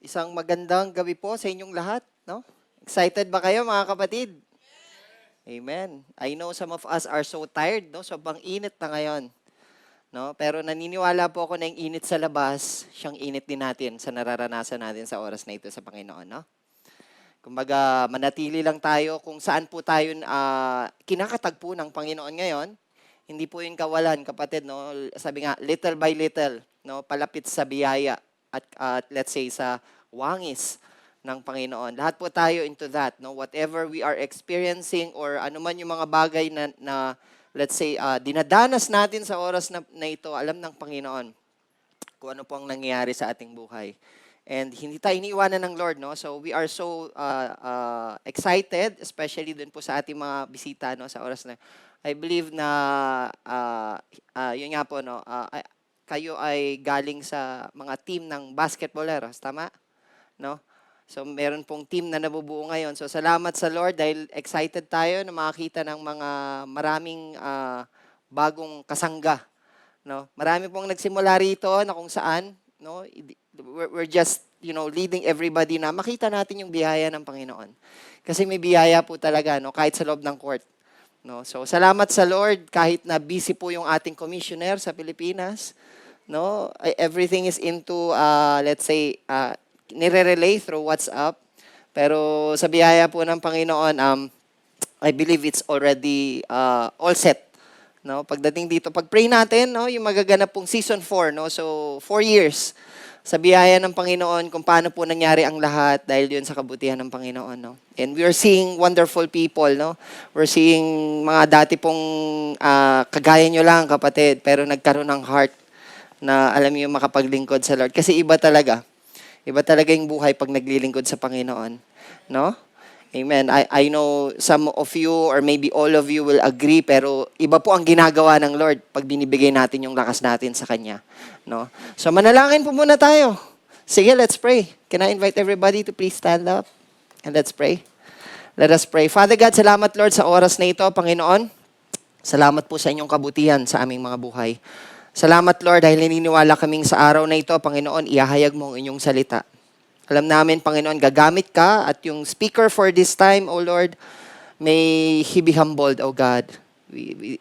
Isang magandang gabi po sa inyong lahat, no? Excited ba kayo mga kapatid? Amen. I know some of us are so tired, no? Sobrang init na ngayon, no? Pero naniniwala po ako na yung init sa labas, siyang init din natin sa nararanasan natin sa oras na ito sa Panginoon, no? Kumbaga, manatili lang tayo kung saan po tayo kinakatagpo ng Panginoon ngayon. Hindi po yung kawalan, kapatid, no? Sabi nga, little by little, no? Palapit sa biyaya at let's say sa wangis ng Panginoon. Lahat po tayo into that, no? Whatever we are experiencing or ano man yung mga bagay na let's say dinadanas natin sa oras na ito, alam ng Panginoon kung ano po ang nangyayari sa ating buhay. And hindi tayo iniiwanan ng Lord, no? So we are so excited, especially dun po sa ating mga bisita, no? Sa oras na, I believe na, yun nga po, no? Kayo ay galing sa mga team ng basketballeros, tama? No? So meron pong team na nabubuo ngayon. So salamat sa Lord dahil excited tayo na makakita ng mga maraming bagong kasangga, no? Marami pong nagsimula rito na kung saan, no? We're just, leading everybody na makita natin yung biyaya ng Panginoon. Kasi may biyaya po talaga, no? Kahit sa loob ng court. No? So salamat sa Lord kahit na busy po yung ating commissioner sa Pilipinas, no? Everything is into let's say nire-relay through WhatsApp. Pero sa biyaya po ng Panginoon, I believe it's already all set. No? Pagdating dito, pag-pray natin, no, yung magaganap pong season 4, no? So 4 years sa biyaya ng Panginoon kung paano po nangyari ang lahat dahil yun sa kabutihan ng Panginoon, no? And we are seeing wonderful people, no? We're seeing mga dati pong kagaya nyo lang, kapatid, pero nagkaroon ng heart na alam niyo makapaglingkod sa Lord. Kasi iba talaga. Iba talaga yung buhay pag naglilingkod sa Panginoon, no? Amen. I know some of you or maybe all of you will agree, pero iba po ang ginagawa ng Lord pag binibigay natin yung lakas natin sa Kanya, no? So manalangin po muna tayo. Sige, let's pray. Can I invite everybody to please stand up and let's pray? Let us pray. Father God, salamat Lord sa oras na ito, Panginoon. Salamat po sa inyong kabutihan sa aming mga buhay. Salamat Lord dahil naniniwala kaming sa araw na ito, Panginoon, ihahayag mo ang inyong salita. Alam namin, Panginoon, gagamit ka at yung speaker for this time, O Lord, may he be humbled, O God.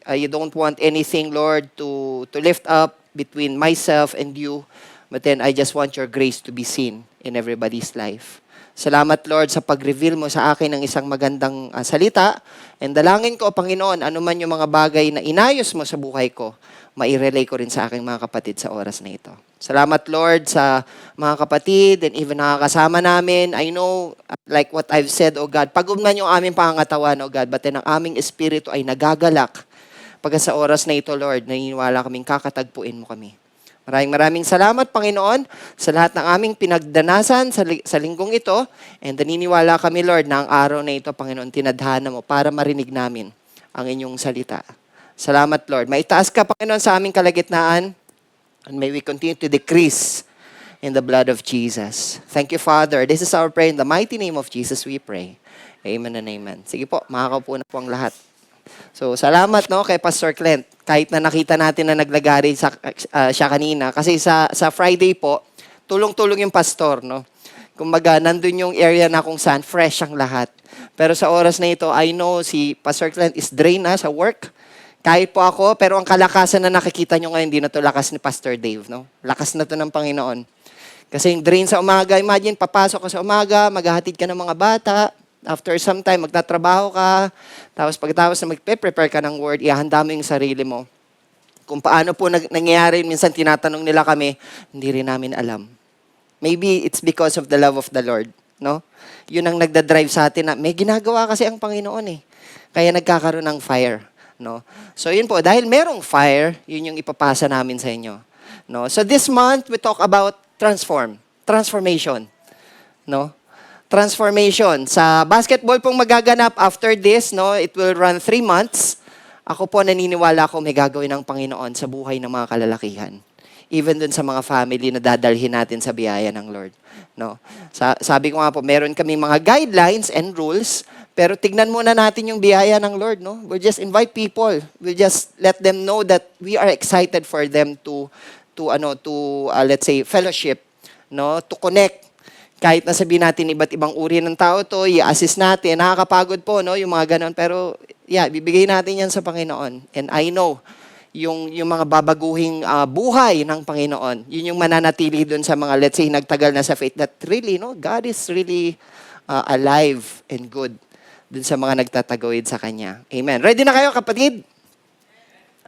I don't want anything, Lord, to lift up between myself and you, but then I just want your grace to be seen in everybody's life. Salamat, Lord, sa pag-reveal mo sa akin ng isang magandang salita. And dalangin ko, Panginoon, ano man yung mga bagay na inayos mo sa buhay ko, mai-relay ko rin sa aking mga kapatid sa oras na ito. Salamat, Lord, sa mga kapatid and even nakakasama namin. I know, like what I've said, O God, pagod man yung aming pangangatawan, O God, but then ang aming espiritu ay nagagalak. Pagka sa oras na ito, Lord, naniniwala kaming kakatagpuin mo kami. Maraming salamat, Panginoon, sa lahat ng aming pinagdanasan sa linggong ito. And naniniwala kami, Lord, na ang araw na ito, Panginoon, tinadhana mo para marinig namin ang inyong salita. Salamat, Lord. Maitaas ka, Panginoon, sa aming kalagitnaan. And may we continue to decrease in the blood of Jesus. Thank you, Father. This is our prayer. In the mighty name of Jesus, we pray. Amen and amen. Sige po, makakaupo na po ang lahat. So, salamat, no, kay Pastor Clint. Kahit na nakita natin na naglagari siya kanina. Kasi sa Friday po, tulong-tulong yung pastor, no? Kumbaga, nandun yung area na kung saan fresh ang lahat. Pero sa oras na ito, I know si Pastor Clint is drained na sa work. Kahit po ako, pero ang kalakasan na nakikita nyo ngayon, hindi na to lakas ni Pastor Dave, no? Lakas na to ng Panginoon. Kasi yung drain sa umaga, imagine, papasok ka sa umaga, maghahatid ka ng mga bata, after some time, magtatrabaho ka, tapos pagkatapos na magpe-prepare ka ng word, ihahanda mo yung sarili mo. Kung paano po nangyayari, minsan tinatanong nila kami, hindi rin namin alam. Maybe it's because of the love of the Lord, no? Yun ang nagdadrive sa atin na may ginagawa kasi ang Panginoon eh. Kaya nagkakaroon ng fire. No? So yun po, dahil merong fire, yun yung ipapasa namin sa inyo. No? So this month, we talk about transformation. No? Transformation. Sa basketball pong magaganap after this, no, it will run 3 months. Ako po naniniwala ko may gagawin ng Panginoon sa buhay ng mga kalalakihan. Even dun sa mga family na dadalhin natin sa biyaya ng Lord. No? Sabi ko nga po, meron kaming mga guidelines and rules. Pero tignan muna natin yung biyaya ng Lord, no? We'll just invite people. We'll just let them know that we are excited for them to let's say fellowship, no? To connect Kahit nasabihin natin iba't ibang uri ng tao to, i-assist natin, nakakapagod po, no, yung mga ganon. Pero, yeah, bibigay natin yan sa Panginoon. And I know, yung mga babaguhing buhay ng Panginoon, yun yung mananatili dun sa mga, let's say, nagtagal na sa faith, that really, no, God is really alive and good dun sa mga nagtatagawid sa Kanya. Amen. Ready na kayo, kapatid?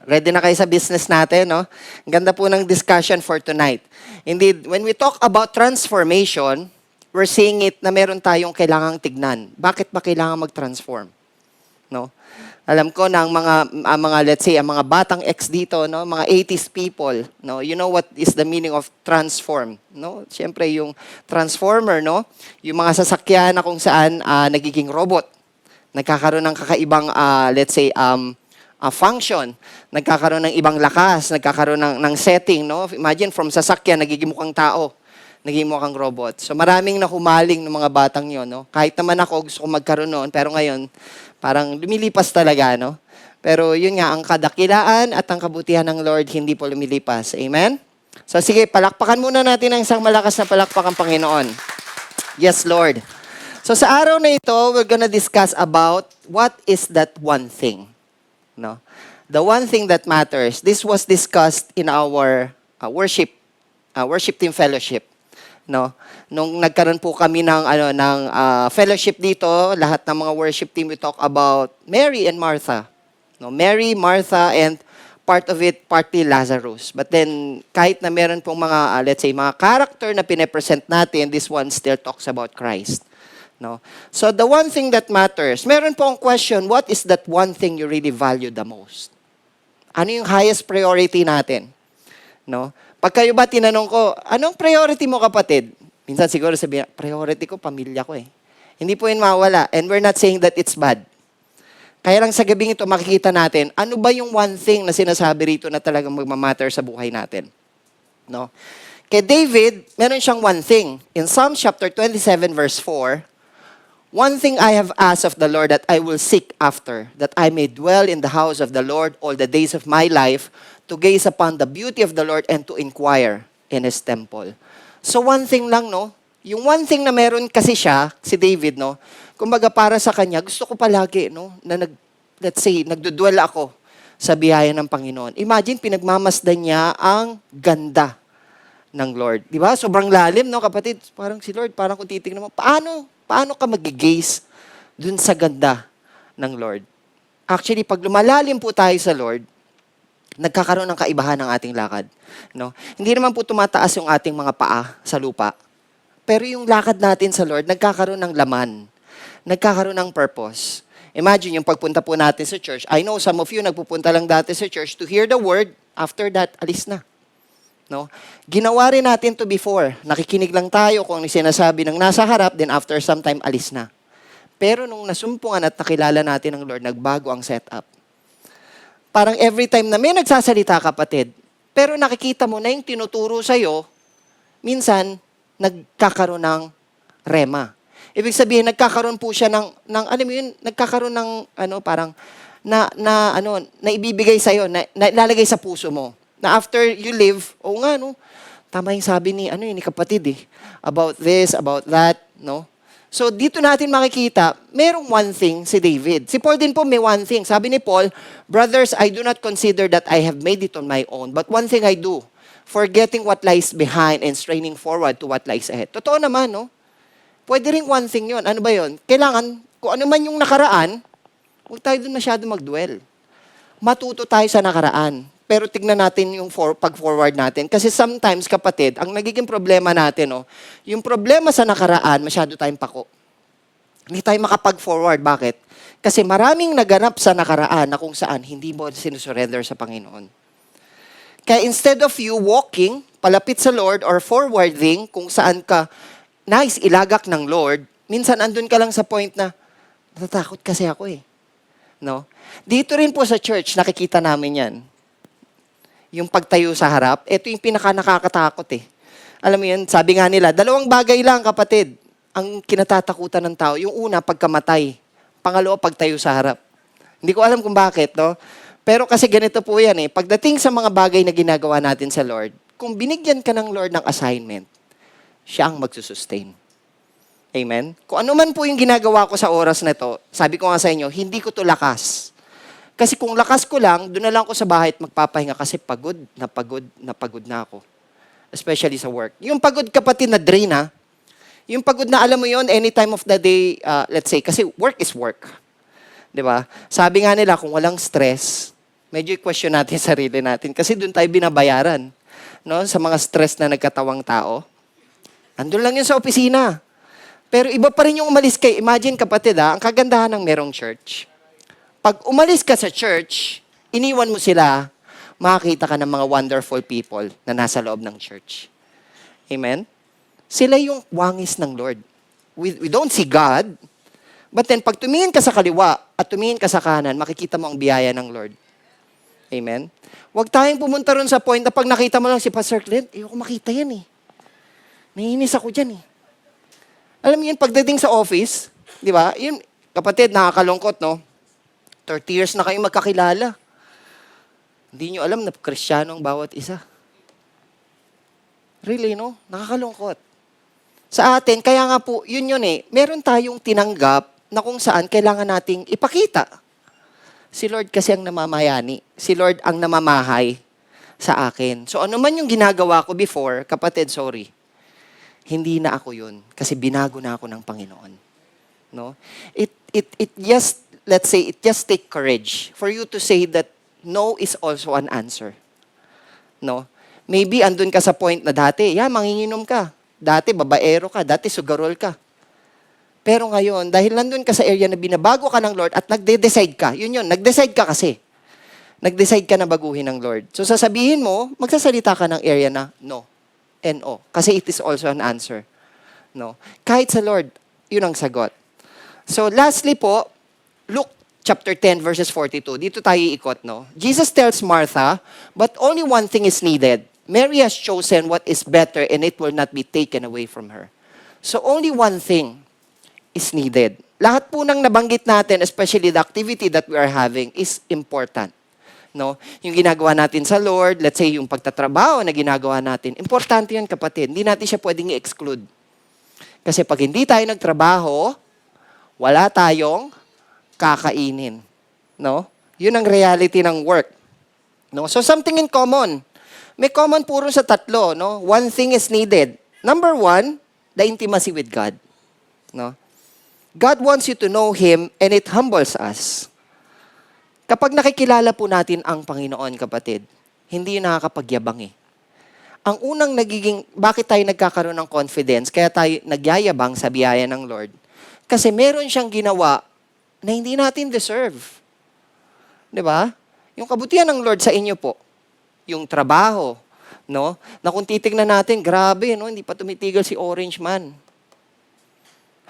Ready na kayo sa business natin, no? Ang ganda po ng discussion for tonight. Indeed, when we talk about transformation, we're seeing it na meron tayong kailangang tignan. Bakit ba kailangan mag-transform? No? Alam ko na ang mga let's say, ang mga batang ex dito, no, mga 80s people, no, you know what is the meaning of transform, no? Siyempre yung transformer, no, yung mga sasakyan na kung saan nagiging robot. Nagkakaroon ng kakaibang let's say function, nagkakaroon ng ibang lakas, nagkakaroon ng setting, no? Imagine from sasakyan nagiging mukhang tao, nagiging mukhang robot. So maraming nahumaling ng mga batang 'yon, no? Kahit naman ako gusto ko magkaroon noon, pero ngayon parang lumilipas talaga, no? Pero yun nga, ang kadakilaan at ang kabutihan ng Lord hindi po lumilipas. Amen? So sige, palakpakan muna natin ang isang malakas na palakpak ang Panginoon. Yes, Lord. So sa araw na ito, we're gonna discuss about what is that one thing. No? The one thing that matters. This was discussed in our worship team fellowship. No? Nung nagkaroon po kami ng fellowship dito, lahat ng mga worship team, we talk about Mary and Martha. No? Mary, Martha, and part of it, partly Lazarus. But then, kahit na meron pong mga, let's say, mga character na pine-present natin, this one still talks about Christ. No? So, the one thing that matters, meron pong question, what is that one thing you really value the most? Ano yung highest priority natin? No? Pag kayo ba tinanong ko, anong priority mo, kapatid? Minsan siguro sabihin, priority ko, pamilya ko eh. Hindi po yun mawala. And we're not saying that it's bad. Kaya lang sa gabing ito, makikita natin, ano ba yung one thing na sinasabi rito na talagang magmamatter sa buhay natin? No? Kay David, meron siyang one thing. In Psalm chapter 27 verse 4, one thing I have asked of the Lord that I will seek after, that I may dwell in the house of the Lord all the days of my life, to gaze upon the beauty of the Lord and to inquire in His temple. So one thing lang, no? Yung one thing na meron kasi siya, si David, no? Kumbaga para sa kanya, gusto ko palagi, no? Na let's say, nagdudwell ako sa biyaya ng Panginoon. Imagine, pinagmamasdan niya ang ganda ng Lord. Di ba? Sobrang lalim, no, kapatid? Parang si Lord, parang kung titignan mo, paano ka mag-gaze dun sa ganda ng Lord? Actually, pag lumalalim po tayo sa Lord, nagkakaroon ng kaibahan ng ating lakad. No? Hindi naman po tumataas yung ating mga paa sa lupa. Pero yung lakad natin sa Lord, nagkakaroon ng laman. Nagkakaroon ng purpose. Imagine yung pagpunta po natin sa church. I know some of you nagpupunta lang dati sa church to hear the word. After that, alis na. No? Ginawa rin natin to before. Nakikinig lang tayo kung ano sinasabi ng nasa harap, then after some time, alis na. Pero nung nasumpungan at nakilala natin ng Lord, nagbago ang setup. Parang every time na may nagsasalita, kapatid, pero nakikita mo na yung tinuturo sa'yo, minsan, nagkakaroon ng rema. Ibig sabihin, nagkakaroon po siya ng alam mo yun, nagkakaroon ng, parang, na ibibigay sa'yo, na ilalagay sa puso mo. Na after you live, nga, no, tama yung sabi ni kapatid about this, about that, no? So, dito natin makikita, merong one thing si David. Si Paul din po may one thing. Sabi ni Paul, brothers, I do not consider that I have made it on my own, but one thing I do, forgetting what lies behind and straining forward to what lies ahead. Totoo naman, no? Pwede rin one thing yon. Ano ba yon? Kailangan, kung ano man yung nakaraan, huwag tayo dun masyado mag-dwell. Matuto tayo sa nakaraan. Pero tignan natin yung pag-forward natin. Kasi sometimes, kapatid, ang nagiging problema natin, yung problema sa nakaraan, masyado tayong pako. Hindi tayo makapag-forward. Bakit? Kasi maraming naganap sa nakaraan na kung saan hindi mo sinusurrender sa Panginoon. Kaya instead of you walking, palapit sa Lord, or forwarding, kung saan ka nais ilagak ng Lord, minsan andun ka lang sa point na, natatakot kasi ako eh. No? Dito rin po sa church, nakikita namin yan. Yung pagtayo sa harap, ito yung pinaka-nakakatakot eh. Alam mo yun, sabi nga nila, dalawang bagay lang, kapatid, ang kinatatakutan ng tao. Yung una, pagkamatay. Pangalawa, pagtayo sa harap. Hindi ko alam kung bakit, no? Pero kasi ganito po yan eh. Pagdating sa mga bagay na ginagawa natin sa Lord, kung binigyan ka ng Lord ng assignment, siya ang magsusustain. Amen? Kung ano man po yung ginagawa ko sa oras na to, sabi ko nga sa inyo, hindi ko to lakas. Kasi kung lakas ko lang, doon na lang ako sa bahay at magpapahinga kasi pagod na ako. Especially sa work. Yung pagod kapatid na drain ha, yung pagod na alam mo yon any time of the day, let's say, kasi work is work. 'Di ba? Sabi nga nila, kung walang stress, medyo i-question natin sarili natin kasi doon tayo binabayaran. No? Sa mga stress na nagkatawang tao. Andun lang yun sa opisina. Pero iba pa rin yung umalis kay, imagine kapatid ang kagandahan ng merong church. Pag umalis ka sa church, iniwan mo sila, makakita ka ng mga wonderful people na nasa loob ng church. Amen? Sila yung wangis ng Lord. We don't see God, but then pag tumingin ka sa kaliwa at tumingin ka sa kanan, makikita mo ang biyaya ng Lord. Amen? Huwag tayong pumunta ron sa point na pag nakita mo lang si Pastor Clint, ayoko makita yan eh. Naiinis ako dyan eh. Alam mo yun, pagdating sa office, di ba? Yun, kapatid, nakakalungkot, no? 30 years na kayo magkakilala. Hindi nyo alam na Kristiyano ang bawat isa. Really, no? Nakakalungkot. Sa atin, kaya nga po, yun eh, meron tayong tinanggap na kung saan kailangan nating ipakita. Si Lord kasi ang namamayani. Si Lord ang namamahay sa akin. So ano man yung ginagawa ko before, kapatid, sorry. Hindi na ako yun. Kasi binago na ako ng Panginoon. No? It just, let's say, it just take courage for you to say that no is also an answer. No? Maybe andun ka sa point na dati, manginginom ka. Dati, babaero ka. Dati, sugarol ka. Pero ngayon, dahil nandun ka sa area na binabago ka ng Lord at nagde-decide ka, yun, nag-decide ka kasi. Nag-decide ka na baguhin ng Lord. So sasabihin mo, magsasalita ka ng area na no. N-O. Kasi it is also an answer. No? Kahit sa Lord, yun ang sagot. So lastly po, Luke chapter 10 verses 42. Dito tayo iikot, no? Jesus tells Martha, but only one thing is needed. Mary has chosen what is better and it will not be taken away from her. So only one thing is needed. Lahat po ng nabanggit natin, especially the activity that we are having, is important. No? Yung ginagawa natin sa Lord, let's say yung pagtatrabaho na ginagawa natin, importante yun kapatid. Hindi natin siya pwedeng i-exclude. Kasi pag hindi tayo nagtrabaho, wala tayong kakainin. No? Yun ang reality ng work. No? So something in common. May common puro sa tatlo. No? One thing is needed. Number one, the intimacy with God. No? God wants you to know Him and it humbles us. Kapag nakikilala po natin ang Panginoon, kapatid, hindi nakakapagyabang eh. Ang unang bakit tayo nagkakaroon ng confidence, kaya tayo nagyayabang sa biyaya ng Lord, kasi meron siyang ginawa na hindi natin deserve. Di ba? Yung kabutihan ng Lord sa inyo po, yung trabaho, no? Na kung titignan natin, grabe, no? Hindi pa tumitigil si Orange Man.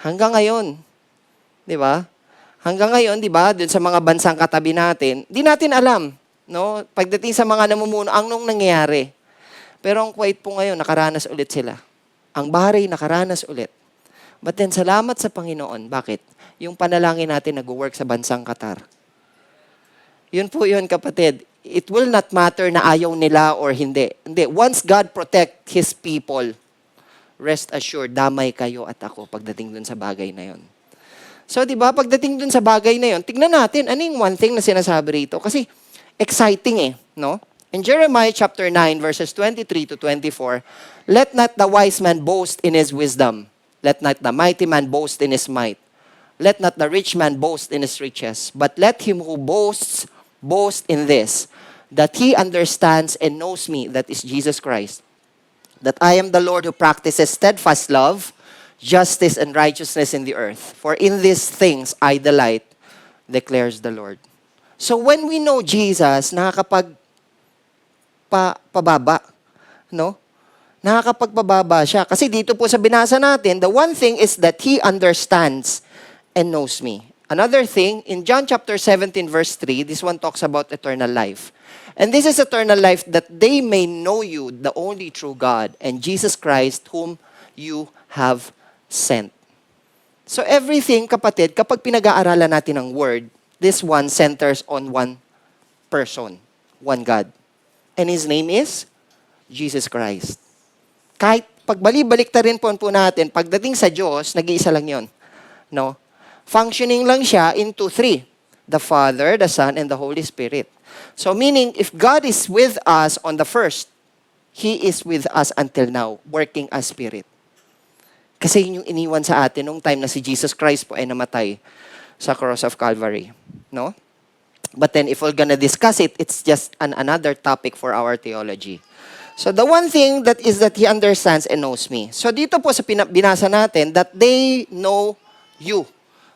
Hanggang ngayon, di ba? Hanggang ngayon, di ba, dun sa mga bansang katabi natin, di natin alam, no? Pagdating sa mga namumuno, anong nangyayari. Pero ang Kuwait po ngayon, nakaranas ulit sila. Ang Bahrain, nakaranas ulit. But then, salamat sa Panginoon. Bakit? Yung panalangin natin nag-work sa bansang Qatar. Yun po yun, kapatid. It will not matter na ayaw nila or hindi. Hindi. Once God protect His people, rest assured, damay kayo at ako pagdating dun sa bagay na yun. So, di ba, pagdating dun sa bagay na yun, tignan natin, ano yung one thing na sinasabi rito? Kasi, exciting no? In Jeremiah chapter 9, verses 23 to 24, let not the wise man boast in his wisdom. Let not the mighty man boast in his might. Let not the rich man boast in his riches. But let him who boasts, boast in this, that he understands and knows me, that is Jesus Christ, that I am the Lord who practices steadfast love, justice and righteousness in the earth. For in these things I delight, declares the Lord. So when we know Jesus, pababa, no? Nakakapagpababa siya. Kasi dito po sa binasa natin, the one thing is that He understands and knows me. Another thing, in John chapter 17 verse 3, this one talks about eternal life. And this is eternal life, that they may know you, the only true God, and Jesus Christ, whom you have sent. So everything, kapatid, kapag pinag-aaralan natin ang Word, this one centers on one person, one God. And His name is Jesus Christ. Kahit pag balik-ta rin po natin, pagdating sa Diyos, nag-iisa lang yon, no? Functioning lang siya into three. The Father, the Son, and the Holy Spirit. So meaning, if God is with us on the first, He is with us until now, working as Spirit. Kasi yun yung iniwan sa atin nung time na si Jesus Christ po ay namatay sa cross of Calvary. No? But then, if we're gonna discuss it, it's just another topic for our theology. So the one thing that is that He understands and knows me. So dito po sa binasa natin, that they know you,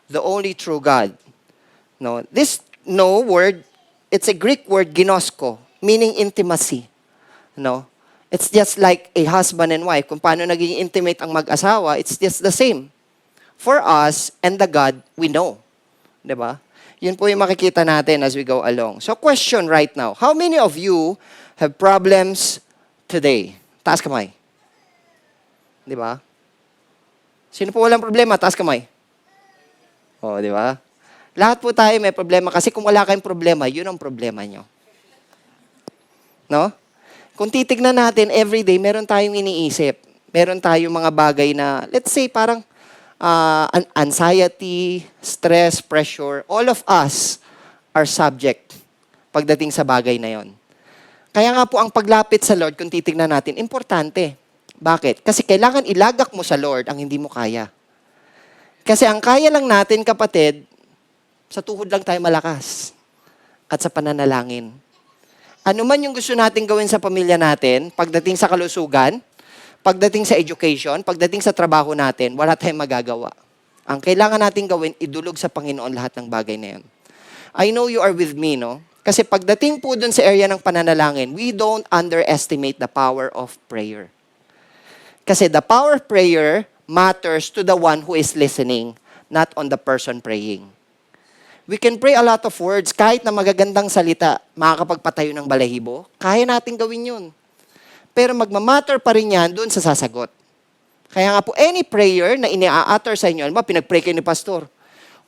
the only true God. No, this know word, it's a Greek word, ginosko, meaning intimacy. No? It's just like a husband and wife. Kung paano naging intimate ang mag-asawa, it's just the same. For us and the God we know. Diba? Yun po yung makikita natin as we go along. So question right now, how many of you have problems today? Taas kamay. Diba? Sino po walang problema? Taas kamay. Oh, diba? Lahat po tayo may problema kasi kung wala kayong problema, yun ang problema nyo. No? Kung titignan natin, everyday, meron tayong iniisip. Meron tayong mga bagay na, let's say, parang anxiety, stress, pressure. All of us are subject pagdating sa bagay na yon. Kaya nga po, ang paglapit sa Lord, kung titignan natin, importante. Bakit? Kasi kailangan ilagak mo sa Lord ang hindi mo kaya. Kasi ang kaya lang natin, kapatid, sa tuhod lang tayo malakas at sa pananalangin. Ano man yung gusto nating gawin sa pamilya natin, pagdating sa kalusugan, pagdating sa education, pagdating sa trabaho natin, wala tayong magagawa. Ang kailangan nating gawin, idulog sa Panginoon lahat ng bagay na yan. I know you are with me, no? Kasi pagdating po dun sa area ng pananalangin, we don't underestimate the power of prayer. Kasi the power of prayer matters to the one who is listening, not on the person praying. We can pray a lot of words, kahit na magagandang salita, makakapagpatayo ng balahibo, kaya natin gawin yun. Pero magmamatter pa rin yan doon sa sasagot. Kaya nga po, any prayer na ina-utter sa inyo, alam ba, pinag-pray kayo ni Pastor.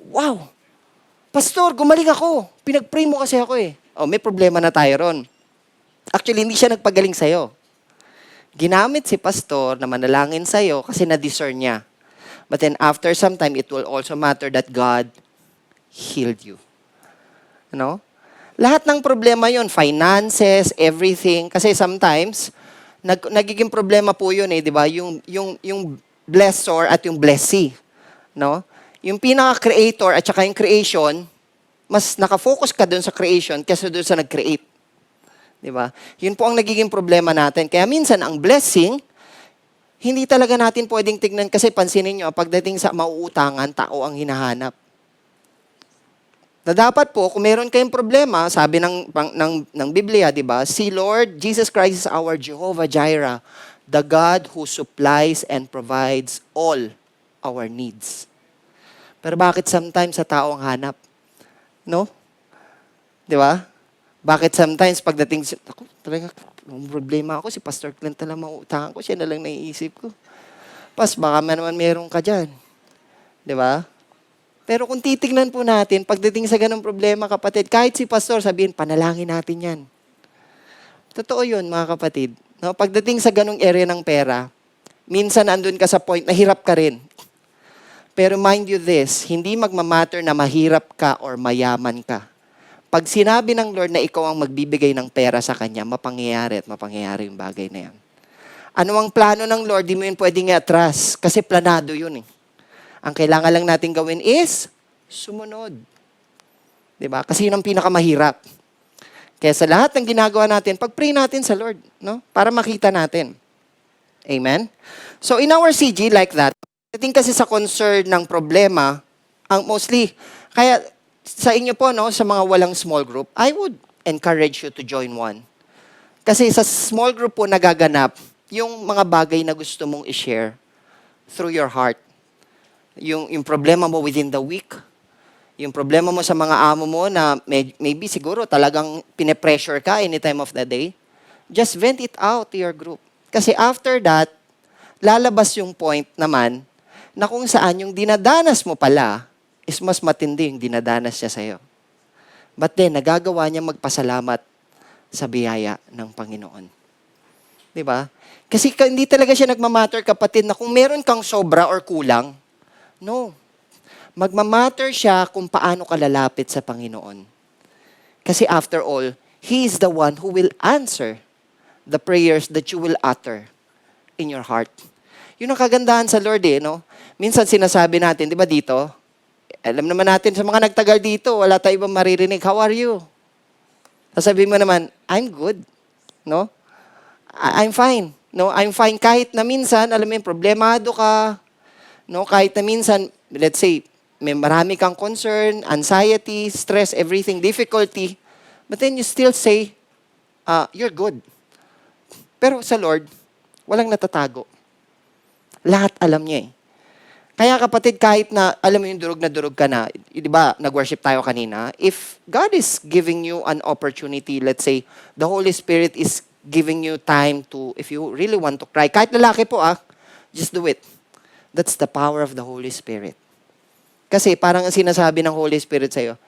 Wow! Pastor, gumaling ako. Pinag-pray mo kasi ako eh. Oh, may problema na tayo ron. Actually, hindi siya nagpagaling sa'yo. Ginamit si Pastor na manalangin sa'yo kasi na-discern niya. But then after some time, it will also matter that God healed you. No? Lahat ng problema yon, finances, everything. Kasi sometimes, nagiging problema po yun eh, di ba? Yung blessor at yung blessee. No? Yung pinaka-creator at saka yung creation, mas nakafocus ka dun sa creation kaysa dun sa nag-create. Di ba? Yun po ang nagiging problema natin. Kaya minsan, ang blessing, hindi talaga natin pwedeng tignan kasi pansinin nyo, pagdating sa mauutangan, tao ang hinahanap. Na dapat po, kung meron kayong problema, sabi ng Biblia, di ba? Si Lord Jesus Christ is our Jehovah Jireh, the God who supplies and provides all our needs. Pero bakit sometimes sa tao ang hanap? No? Di ba? Bakit sometimes pagdating, ako, talaga, may problema ako, si Pastor Clint na lang mauutangan ko, siya na lang naiisip ko. Pas, baka naman meron ka dyan. Di ba? Pero kung titignan po natin, pagdating sa ganong problema, kapatid, kahit si pastor, sabihin, panalangin natin yan. Totoo yun, mga kapatid. No? Pagdating sa ganong area ng pera, minsan andun ka sa point na hirap ka rin. Pero mind you this, hindi magmamatter na mahirap ka or mayaman ka. Pag sinabi ng Lord na ikaw ang magbibigay ng pera sa Kanya, mapangyayari at mapangyayari yung bagay na yan. Ano ang plano ng Lord, di mo yun pwedeng i-atras kasi planado yun eh. Ang kailangan lang natin gawin is sumunod. Diba? Kasi yun ang pinakamahirap. Kaya sa lahat ng ginagawa natin, pag-pray natin sa Lord, no? Para makita natin. Amen? So in our CG, like that, I think kasi sa concern ng problema, ang mostly, kaya sa inyo po, no, sa mga walang small group, I would encourage you to join one. Kasi sa small group po nagaganap yung mga bagay na gusto mong i-share through your heart. Yung problema mo within the week, yung problema mo sa mga amo mo na maybe siguro talagang pine-pressure ka any time of the day, just vent it out to your group. Kasi after that, lalabas yung point naman na kung saan yung dinadanas mo pala is mas matindi yung dinadanas niya sa'yo. But then, nagagawa niya magpasalamat sa biyaya ng Panginoon. 'Di ba? Kasi hindi talaga siya nagmamatter, kapatid, na kung meron kang sobra or kulang. No. Magmamatter siya kung paano ka lalapit sa Panginoon. Kasi after all, He is the one who will answer the prayers that you will utter in your heart. Yun ang kagandahan sa Lord no? Minsan sinasabi natin, di ba dito, alam naman natin sa mga nagtagal dito, wala tayong ibang maririnig, how are you? Sasabihin mo naman, I'm good. No? I'm fine. No, I'm fine kahit na minsan, alam mo yun, problemado ka. No, kahit na minsan, let's say, may marami kang concern, anxiety, stress, everything, difficulty. But then you still say, you're good. Pero sa Lord, walang natatago. Lahat alam niya eh. Kaya kapatid, kahit na, alam mo yung durog na durog ka na, di ba, nag-worship tayo kanina, if God is giving you an opportunity, let's say, the Holy Spirit is giving you time to, if you really want to cry, kahit lalaki po just do it. That's the power of the Holy Spirit. Kasi parang ang sinasabi ng Holy Spirit sa'yo,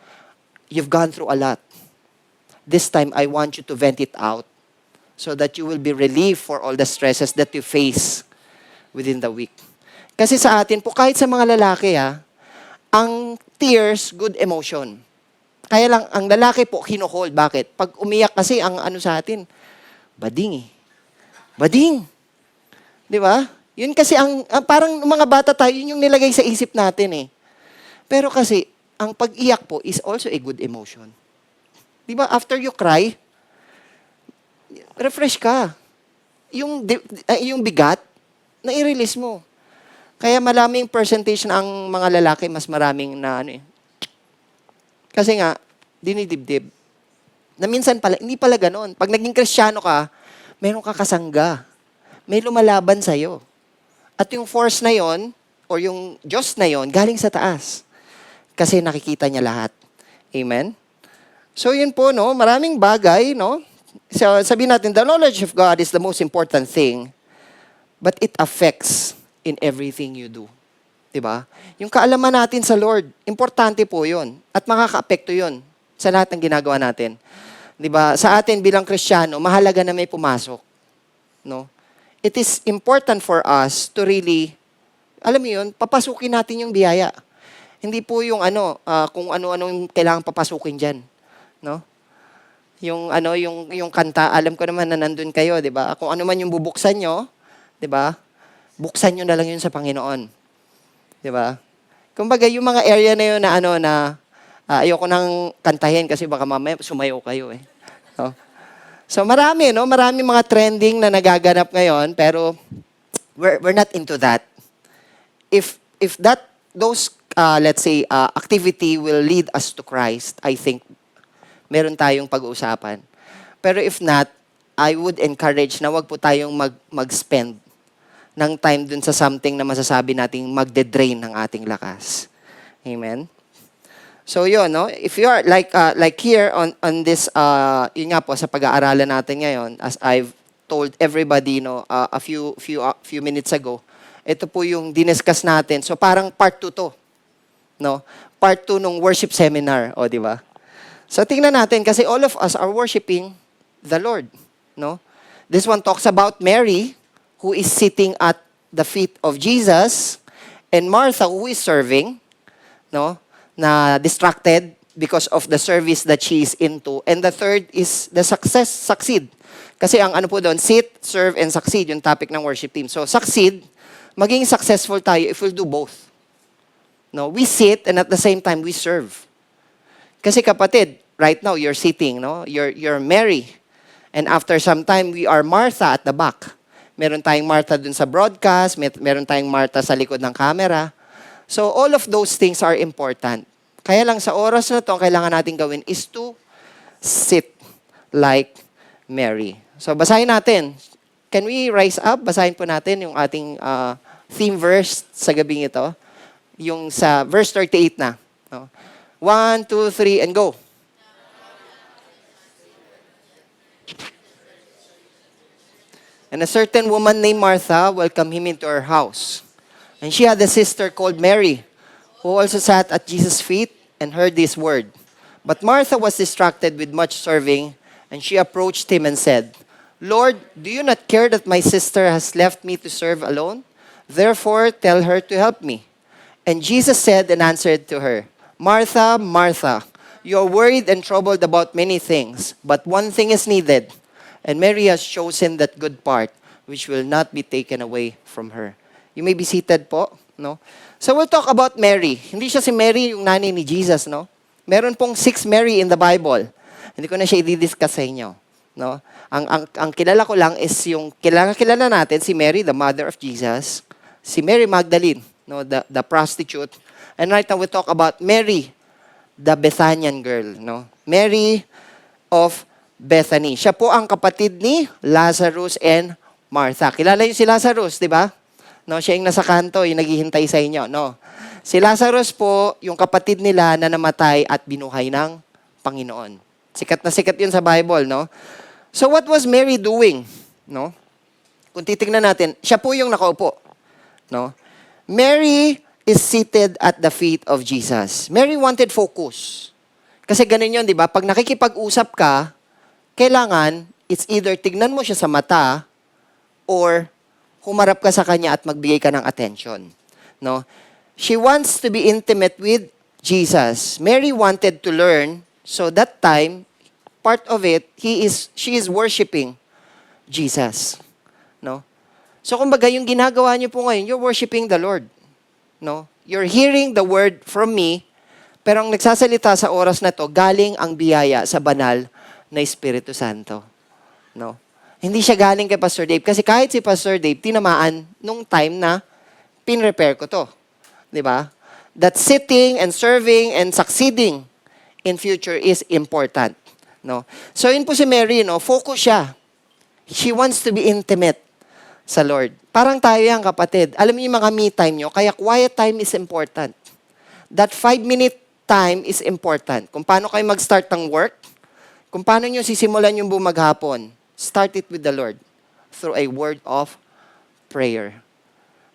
you've gone through a lot. This time, I want you to vent it out so that you will be relieved for all the stresses that you face within the week. Kasi sa atin po, kahit sa mga lalaki, ang tears, good emotion. Kaya lang, ang lalaki po, hino-hold. Bakit? Pag umiyak kasi, ang ano sa atin, bading eh. Bading. Di ba? Yun kasi, ang parang mga bata tayo, yun yung nilagay sa isip natin eh. Pero kasi, ang pag-iyak po is also a good emotion. Di ba? After you cry, refresh ka. Yung bigat, na-release mo. Kaya maraming percentage ang mga lalaki, mas maraming na Kasi nga, dinidibdib. Na minsan pala, hindi pala ganon. Pag naging Kristiyano ka, meron ka kasangga. May lumalaban sa'yo. At yung force na yon, or yung Diyos na yon, galing sa taas. Kasi nakikita niya lahat. Amen? So yun po, maraming bagay, So sabihin natin, the knowledge of God is the most important thing, but it affects in everything you do. Diba? Yung kaalaman natin sa Lord, importante po yun. At makaka-apekto yun sa lahat ng ginagawa natin. Diba? Sa atin bilang Kristiyano, mahalaga na may pumasok. No? It is important for us to really, alam mo yun, papasukin natin yung biyaya. Hindi po yung kung ano-ano yung kailangan papasukin dyan. No? Yung kanta, alam ko naman na nandun kayo, di ba? Kung ano man yung bubuksan nyo, di ba? Buksan nyo na lang yun sa Panginoon. Di ba? Kumbaga, yung mga area na yun na ayoko nang kantahin kasi baka mamaya sumayo kayo eh. No? So marami mga trending na nagaganap ngayon, pero we're not into that. If those let's say activity will lead us to Christ, I think meron tayong pag-uusapan. Pero if not, I would encourage na wag po tayong mag-spend ng time dun sa something na masasabi nating magde-drain ng ating lakas. Amen? So yun, if you are like here on this, yun nga po, sa pag-aaralan natin ngayon, as I've told everybody a few minutes ago, ito po yung diniscuss natin. So parang part 2 to. Part 2 nung worship seminar, di ba? So tingnan natin, kasi all of us are worshiping the Lord. This one talks about Mary, who is sitting at the feet of Jesus, and Martha, who is serving, na distracted because of the service that she is into. And the third is the succeed. Kasi ang ano po doon, sit, serve, and succeed, yung topic ng worship team. So succeed, maging successful tayo if we'll do both. We sit, and at the same time, we serve. Kasi kapatid, right now, you're sitting, you're Mary. And after some time, we are Martha at the back. Meron tayong Martha dun sa broadcast, meron tayong Martha sa likod ng camera. So all of those things are important. Kaya lang sa oras na to, ang kailangan natin gawin is to sit like Mary. So basahin natin. Can we rise up? Basahin po natin yung ating theme verse sa gabing ito. Yung sa verse 38 na. 1, 2, 3, and go. And a certain woman named Martha welcomed him into her house. And she had a sister called Mary, who also sat at Jesus' feet and heard this word. But Martha was distracted with much serving, and she approached him and said, Lord, do you not care that my sister has left me to serve alone? Therefore, tell her to help me. And Jesus said and answered to her, Martha, Martha, you are worried and troubled about many things, but one thing is needed, and Mary has chosen that good part, which will not be taken away from her. You may be seated po, no? So we'll talk about Mary. Hindi siya si Mary, yung nanay ni Jesus, no? Meron pong 6 Mary in the Bible. Hindi ko na siya i-discuss sa inyo, no? Ang kilala ko lang is yung kilala natin si Mary, the mother of Jesus, si Mary Magdalene, no, the prostitute. And right now we talk about Mary, the Bethanian girl, no? Mary of Bethany. Siya po ang kapatid ni Lazarus and Martha. Kilala niyo si Lazarus, di ba? No, siya yung nasa kanto, yung naghihintay sa inyo, no? Si Lazarus po, yung kapatid nila na namatay at binuhay ng Panginoon. Sikat na sikat yun sa Bible, no? So what was Mary doing, no? Kung titingnan natin, siya po yung nakaupo, no? Mary is seated at the feet of Jesus. Mary wanted focus. Kasi ganun yun, di ba? Pag nakikipag-usap ka, kailangan, it's either tignan mo siya sa mata or humarap ka sa kanya at magbigay ka ng attention. No? She wants to be intimate with Jesus. Mary wanted to learn, so that time, part of it, she is worshiping Jesus. No? So kumbaga, yung ginagawa niyo po ngayon, you're worshiping the Lord. No? You're hearing the word from me, pero ang nagsasalita sa oras na to, galing ang biyaya sa banal na Espiritu Santo. No? Hindi siya galing kay Pastor Dave. Kasi kahit si Pastor Dave, tinamaan nung time na pinrepare ko to. Di ba? That sitting and serving and succeeding in future is important. No? So yun po si Mary, no? Focus siya. She wants to be intimate sa Lord. Parang tayo yan, kapatid. Alam niyo yung mga me time nyo, kaya quiet time is important. That 5-minute time is important. Kung paano kayo mag-start ng work, kung paano nyo sisimulan yung bumaghapon, start it with the Lord through a word of prayer.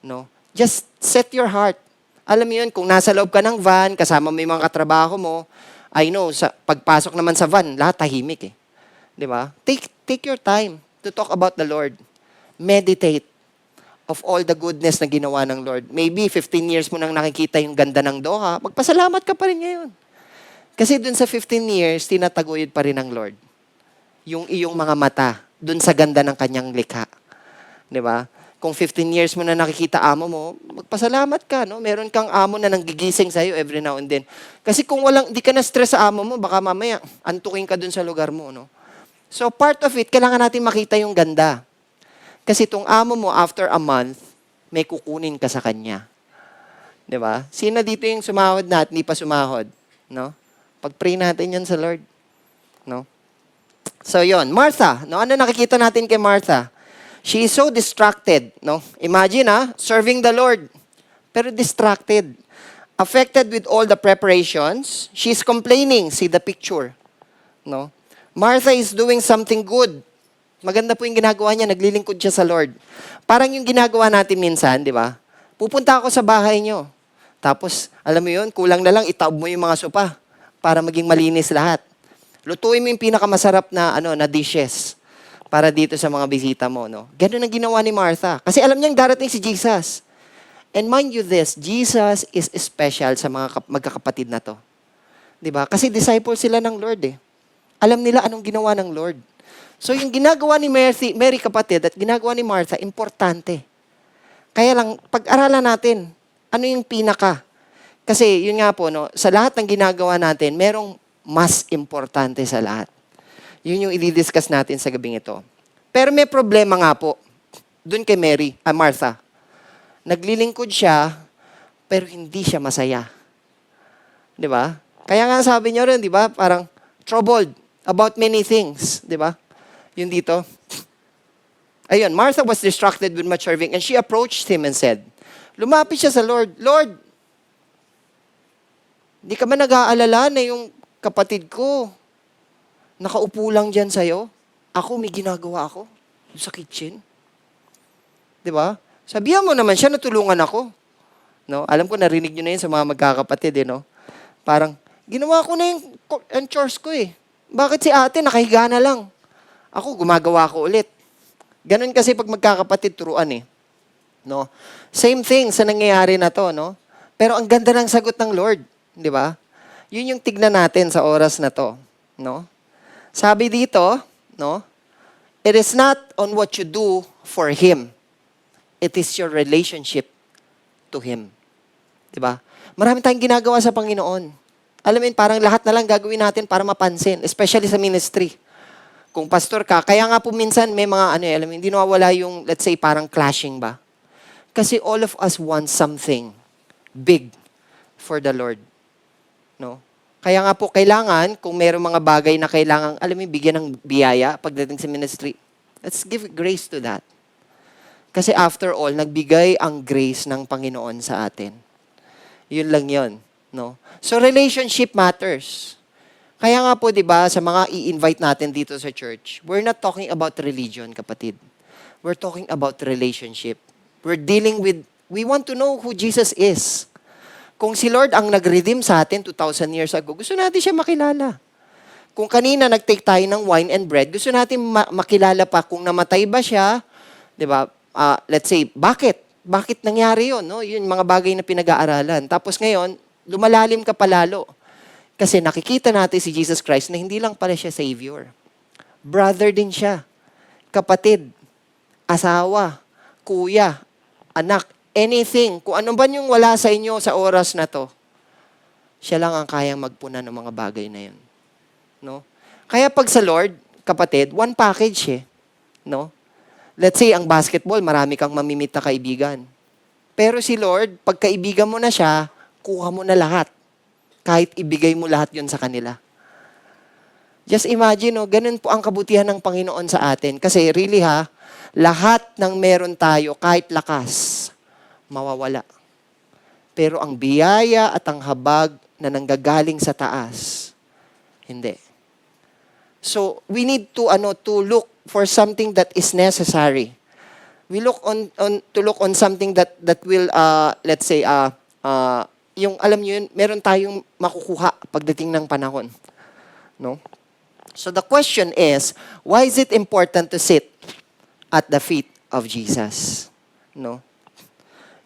No? Just set your heart. Alam mo yun, kung nasa loob ka ng van, kasama mo yung mga katrabaho mo, I know, sa pagpasok naman sa van, lahat tahimik eh. Di ba? Take your time to talk about the Lord. Meditate of all the goodness na ginawa ng Lord. Maybe 15 years mo nang nakikita yung ganda ng Doha, magpasalamat ka pa rin ngayon. Kasi dun sa 15 years, tinataguyod pa rin ng Lord yung iyong mga mata dun sa ganda ng kanyang likha. Di ba? Kung 15 years mo na nakikita amo mo, magpasalamat ka, no? Meron kang amo na nanggigising sa'yo every now and then. Kasi kung di ka na stress sa amo mo, baka mamaya antukin ka dun sa lugar mo, no? So part of it, kailangan natin makita yung ganda. Kasi itong amo mo, after a month, may kukunin ka sa kanya. Di ba? Sino dito yung sumahod na at hindi pa sumahod? No? Pag-pray natin yan sa Lord. No? So yon, Martha, no? Ano nakikita natin kay Martha? She is so distracted, no? Imagine, serving the Lord, pero distracted. Affected with all the preparations, she's complaining, see the picture, no? Martha is doing something good. Maganda po yung ginagawa niya, naglilingkod siya sa Lord. Parang yung ginagawa natin minsan, di ba? Pupunta ako sa bahay niyo. Tapos, alam mo yun, kulang na lang, itaob mo yung mga sopa para maging malinis lahat. Lutuin mo yung pinakamasarap na dishes para dito sa mga bisita mo, no? Ganun ang ginawa ni Martha. Kasi alam niyang darating si Jesus. And mind you this, Jesus is special sa mga magkakapatid na to. 'Di ba? Kasi disciple sila ng Lord eh. Alam nila anong ginawa ng Lord. So yung ginagawa ni Mary kapatid at ginagawa ni Martha, importante. Kaya lang, pag-aralan natin, ano yung pinaka? Kasi yun nga po, no, sa lahat ng ginagawa natin, merong mas importante sa lahat. Yun yung i-discuss natin sa gabing ito. Pero may problema nga po, dun kay Martha. Naglilingkod siya, pero hindi siya masaya. Di ba? Kaya nga sabi niyo rin, di ba, parang troubled about many things. Di ba? Yun dito. Ayun, Martha was distracted with much serving and she approached him and said, lumapit siya sa Lord, Lord, di ka ba nag-aalala na yung kapatid ko, nakaupo lang dyan sa'yo? Ako, may ginagawa ako sa kitchen. Di ba? Sabihan mo naman siya, natulungan ako. No? Alam ko, narinig nyo na yun sa mga magkakapatid, no? Parang, ginawa ko na yung chores ko eh. Bakit si ate, nakahiga na lang? Ako, gumagawa ko ulit. Ganun kasi pag magkakapatid, turuan eh. No? Same thing sa nangyayari na to, no? Pero ang ganda ng sagot ng Lord, di ba? Yun yung tignan natin sa oras na to, no? Sabi dito, no? It is not on what you do for Him. It is your relationship to Him. Di ba? Marami tayong ginagawa sa Panginoon. Alam mo yun, parang lahat na lang gagawin natin para mapansin, especially sa ministry. Kung pastor ka, kaya nga po minsan may mga alam mo, hindi nawawala yung, let's say, parang clashing ba? Kasi all of us want something big for the Lord. No? Kaya nga po, kailangan, kung mayroong mga bagay na kailangan, alam mo, bigyan ng biyaya pagdating sa ministry, let's give grace to that. Kasi after all, nagbigay ang grace ng Panginoon sa atin. Yun lang yun. No? So, relationship matters. Kaya nga po, di ba, sa mga i-invite natin dito sa church, we're not talking about religion, kapatid. We're talking about relationship. We're dealing with, we want to know who Jesus is. Kung si Lord ang nag-redeem sa atin 2,000 years ago, gusto natin siya makilala. Kung kanina nag-take tayo ng wine and bread, gusto natin makilala pa kung namatay ba siya, di ba? Let's say, bakit? Bakit nangyari yun? No? Yun, mga bagay na pinag-aaralan. Tapos ngayon, lumalalim ka palalo. Kasi nakikita natin si Jesus Christ na hindi lang pala siya Savior. Brother din siya. Kapatid, asawa, kuya, anak, anything. Kung ano ba yung wala sa inyo sa oras na to, siya lang ang kayang magpuna ng mga bagay na yun. No? Kaya pag sa Lord, kapatid, one package eh. No? Let's say, ang basketball, marami kang mamimit na kaibigan. Pero si Lord, pag kaibigan mo na siya, kuha mo na lahat. Kahit ibigay mo lahat yun sa kanila. Just imagine, no, ganun po ang kabutihan ng Panginoon sa atin. Kasi really lahat ng meron tayo, kahit lakas, mawawala. Pero ang biyaya at ang habag na nanggagaling sa taas, hindi. So, we need to look for something that is necessary. We look to look on something that will let's say yung alam niyo yun, meron tayong makukuha pagdating ng panahon. No? So the question is, why is it important to sit at the feet of Jesus? No?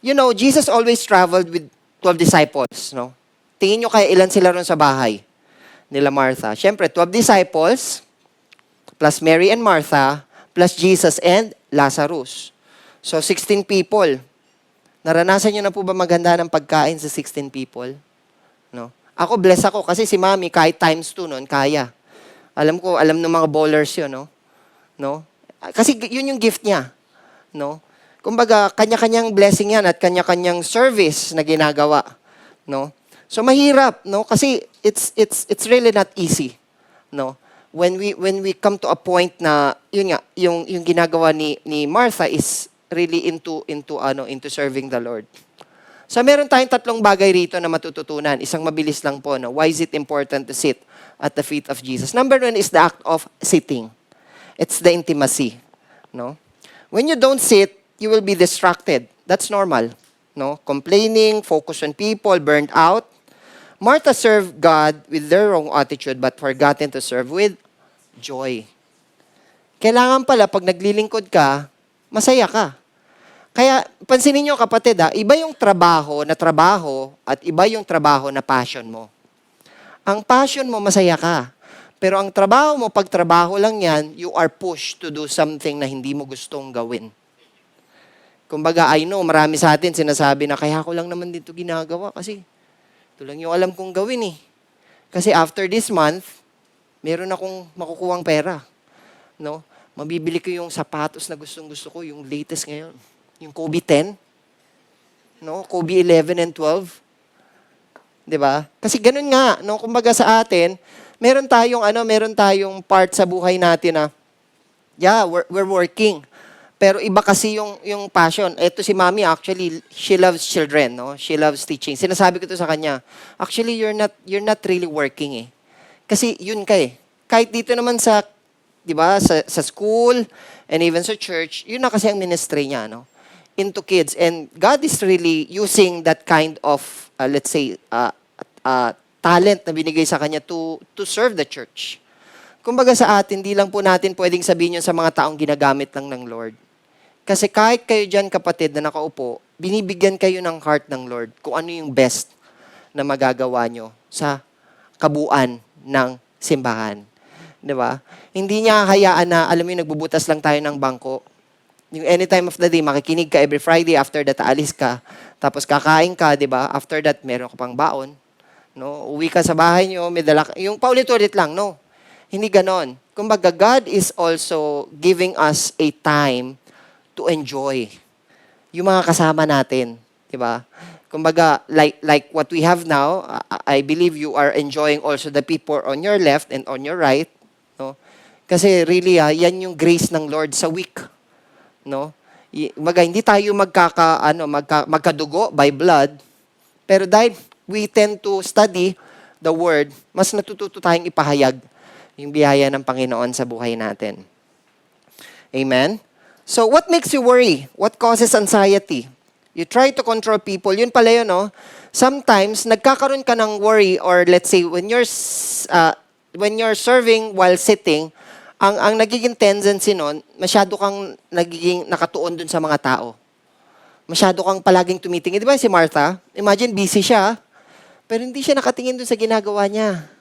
You know, Jesus always traveled with 12 disciples, no? Tingin nyo kaya ilan sila ron sa bahay nila Martha? Siyempre, 12 disciples, plus Mary and Martha, plus Jesus and Lazarus. So, 16 people. Naranasan nyo na po ba maghanda ng pagkain sa 16 people? No? Ako, bless ako kasi si Mami, kahit times 2 nun, kaya. Alam ng mga bowlers yun, no? No? Kasi yun yung gift niya. No? Kumbaga, kanya-kanyang blessing yan at kanya-kanyang service na ginagawa. No? So, mahirap, no? Kasi it's really not easy. No? When we come to a point na, yun nga, yung ginagawa ni Martha is really into serving the Lord. So meron tayong 3 bagay rito na matututunan. Isang mabilis lang po, no? Why is it important to sit at the feet of Jesus? Number 1 is the act of sitting. It's the intimacy, no? When you don't sit, you will be distracted. That's normal, no? Complaining, focus on people, burned out. Martha served God with their wrong attitude but forgotten to serve with joy. Kailangan pala pag naglilingkod ka, masaya ka. Kaya, pansinin nyo kapatid iba yung trabaho at iba yung trabaho na passion mo. Ang passion mo, masaya ka. Pero ang trabaho mo, pag trabaho lang yan, you are pushed to do something na hindi mo gustong gawin. Kumbaga, I know, marami sa atin sinasabi na kaya ko lang naman dito ginagawa kasi ito lang yung alam kong gawin eh. Kasi after this month, meron akong makukuhang pera. No? Mabibili ko yung sapatos na gustong-gusto ko, yung latest ngayon. Yung Kobe 10, no? Kobe 11 and 12. 'Di ba? Kasi ganun nga, no? Kumbaga sa atin, meron tayong part sa buhay natin na we're working. Pero iba kasi yung passion. Ito si Mami actually, she loves children, no? She loves teaching. Sinasabi ko to sa kanya, actually you're not really working eh. Kasi yun ka eh. Kahit dito naman sa 'di ba, sa school and even sa church, yun na kasi ang ministry niya, no? Into kids. And God is really using that kind of, let's say, talent na binigay sa kanya to serve the church. Kumbaga sa atin, di lang po natin pwedeng sabihin yun sa mga taong ginagamit lang ng Lord. Kasi kahit kayo dyan, kapatid, na nakaupo, binibigyan kayo ng heart ng Lord kung ano yung best na magagawa nyo sa kabuuan ng simbahan. Di ba? Hindi niya hayaan na, alam mo yung nagbubutas lang tayo ng bangko. Yung anytime of the day, makikinig ka every Friday, after that, aalis ka. Tapos kakain ka, di ba? After that, meron ka pang baon. No? Uwi ka sa bahay nyo, may dala yung paulit-ulit lang, no? Hindi ganon. Kumbaga, God is also giving us a time to enjoy yung mga kasama natin. Di ba? Kumbaga, like what we have now, I believe you are enjoying also the people on your left and on your right. No? Kasi really, yan yung grace ng Lord sa week. No? Hindi tayo magkadugo by blood, pero dahil we tend to study the Word, mas natututo tayong ipahayag yung biyaya ng Panginoon sa buhay natin. Amen? So, what makes you worry? What causes anxiety? You try to control people. Yun pala yun, no? Sometimes, nagkakaroon ka ng worry or let's say, when you're serving while sitting, ang nagiging tendency nun, masyado kang nagiging nakatuon dun sa mga tao. Masyado kang palaging tumitingin. Di ba si Martha? Imagine, busy siya, pero hindi siya nakatingin dun sa ginagawa niya.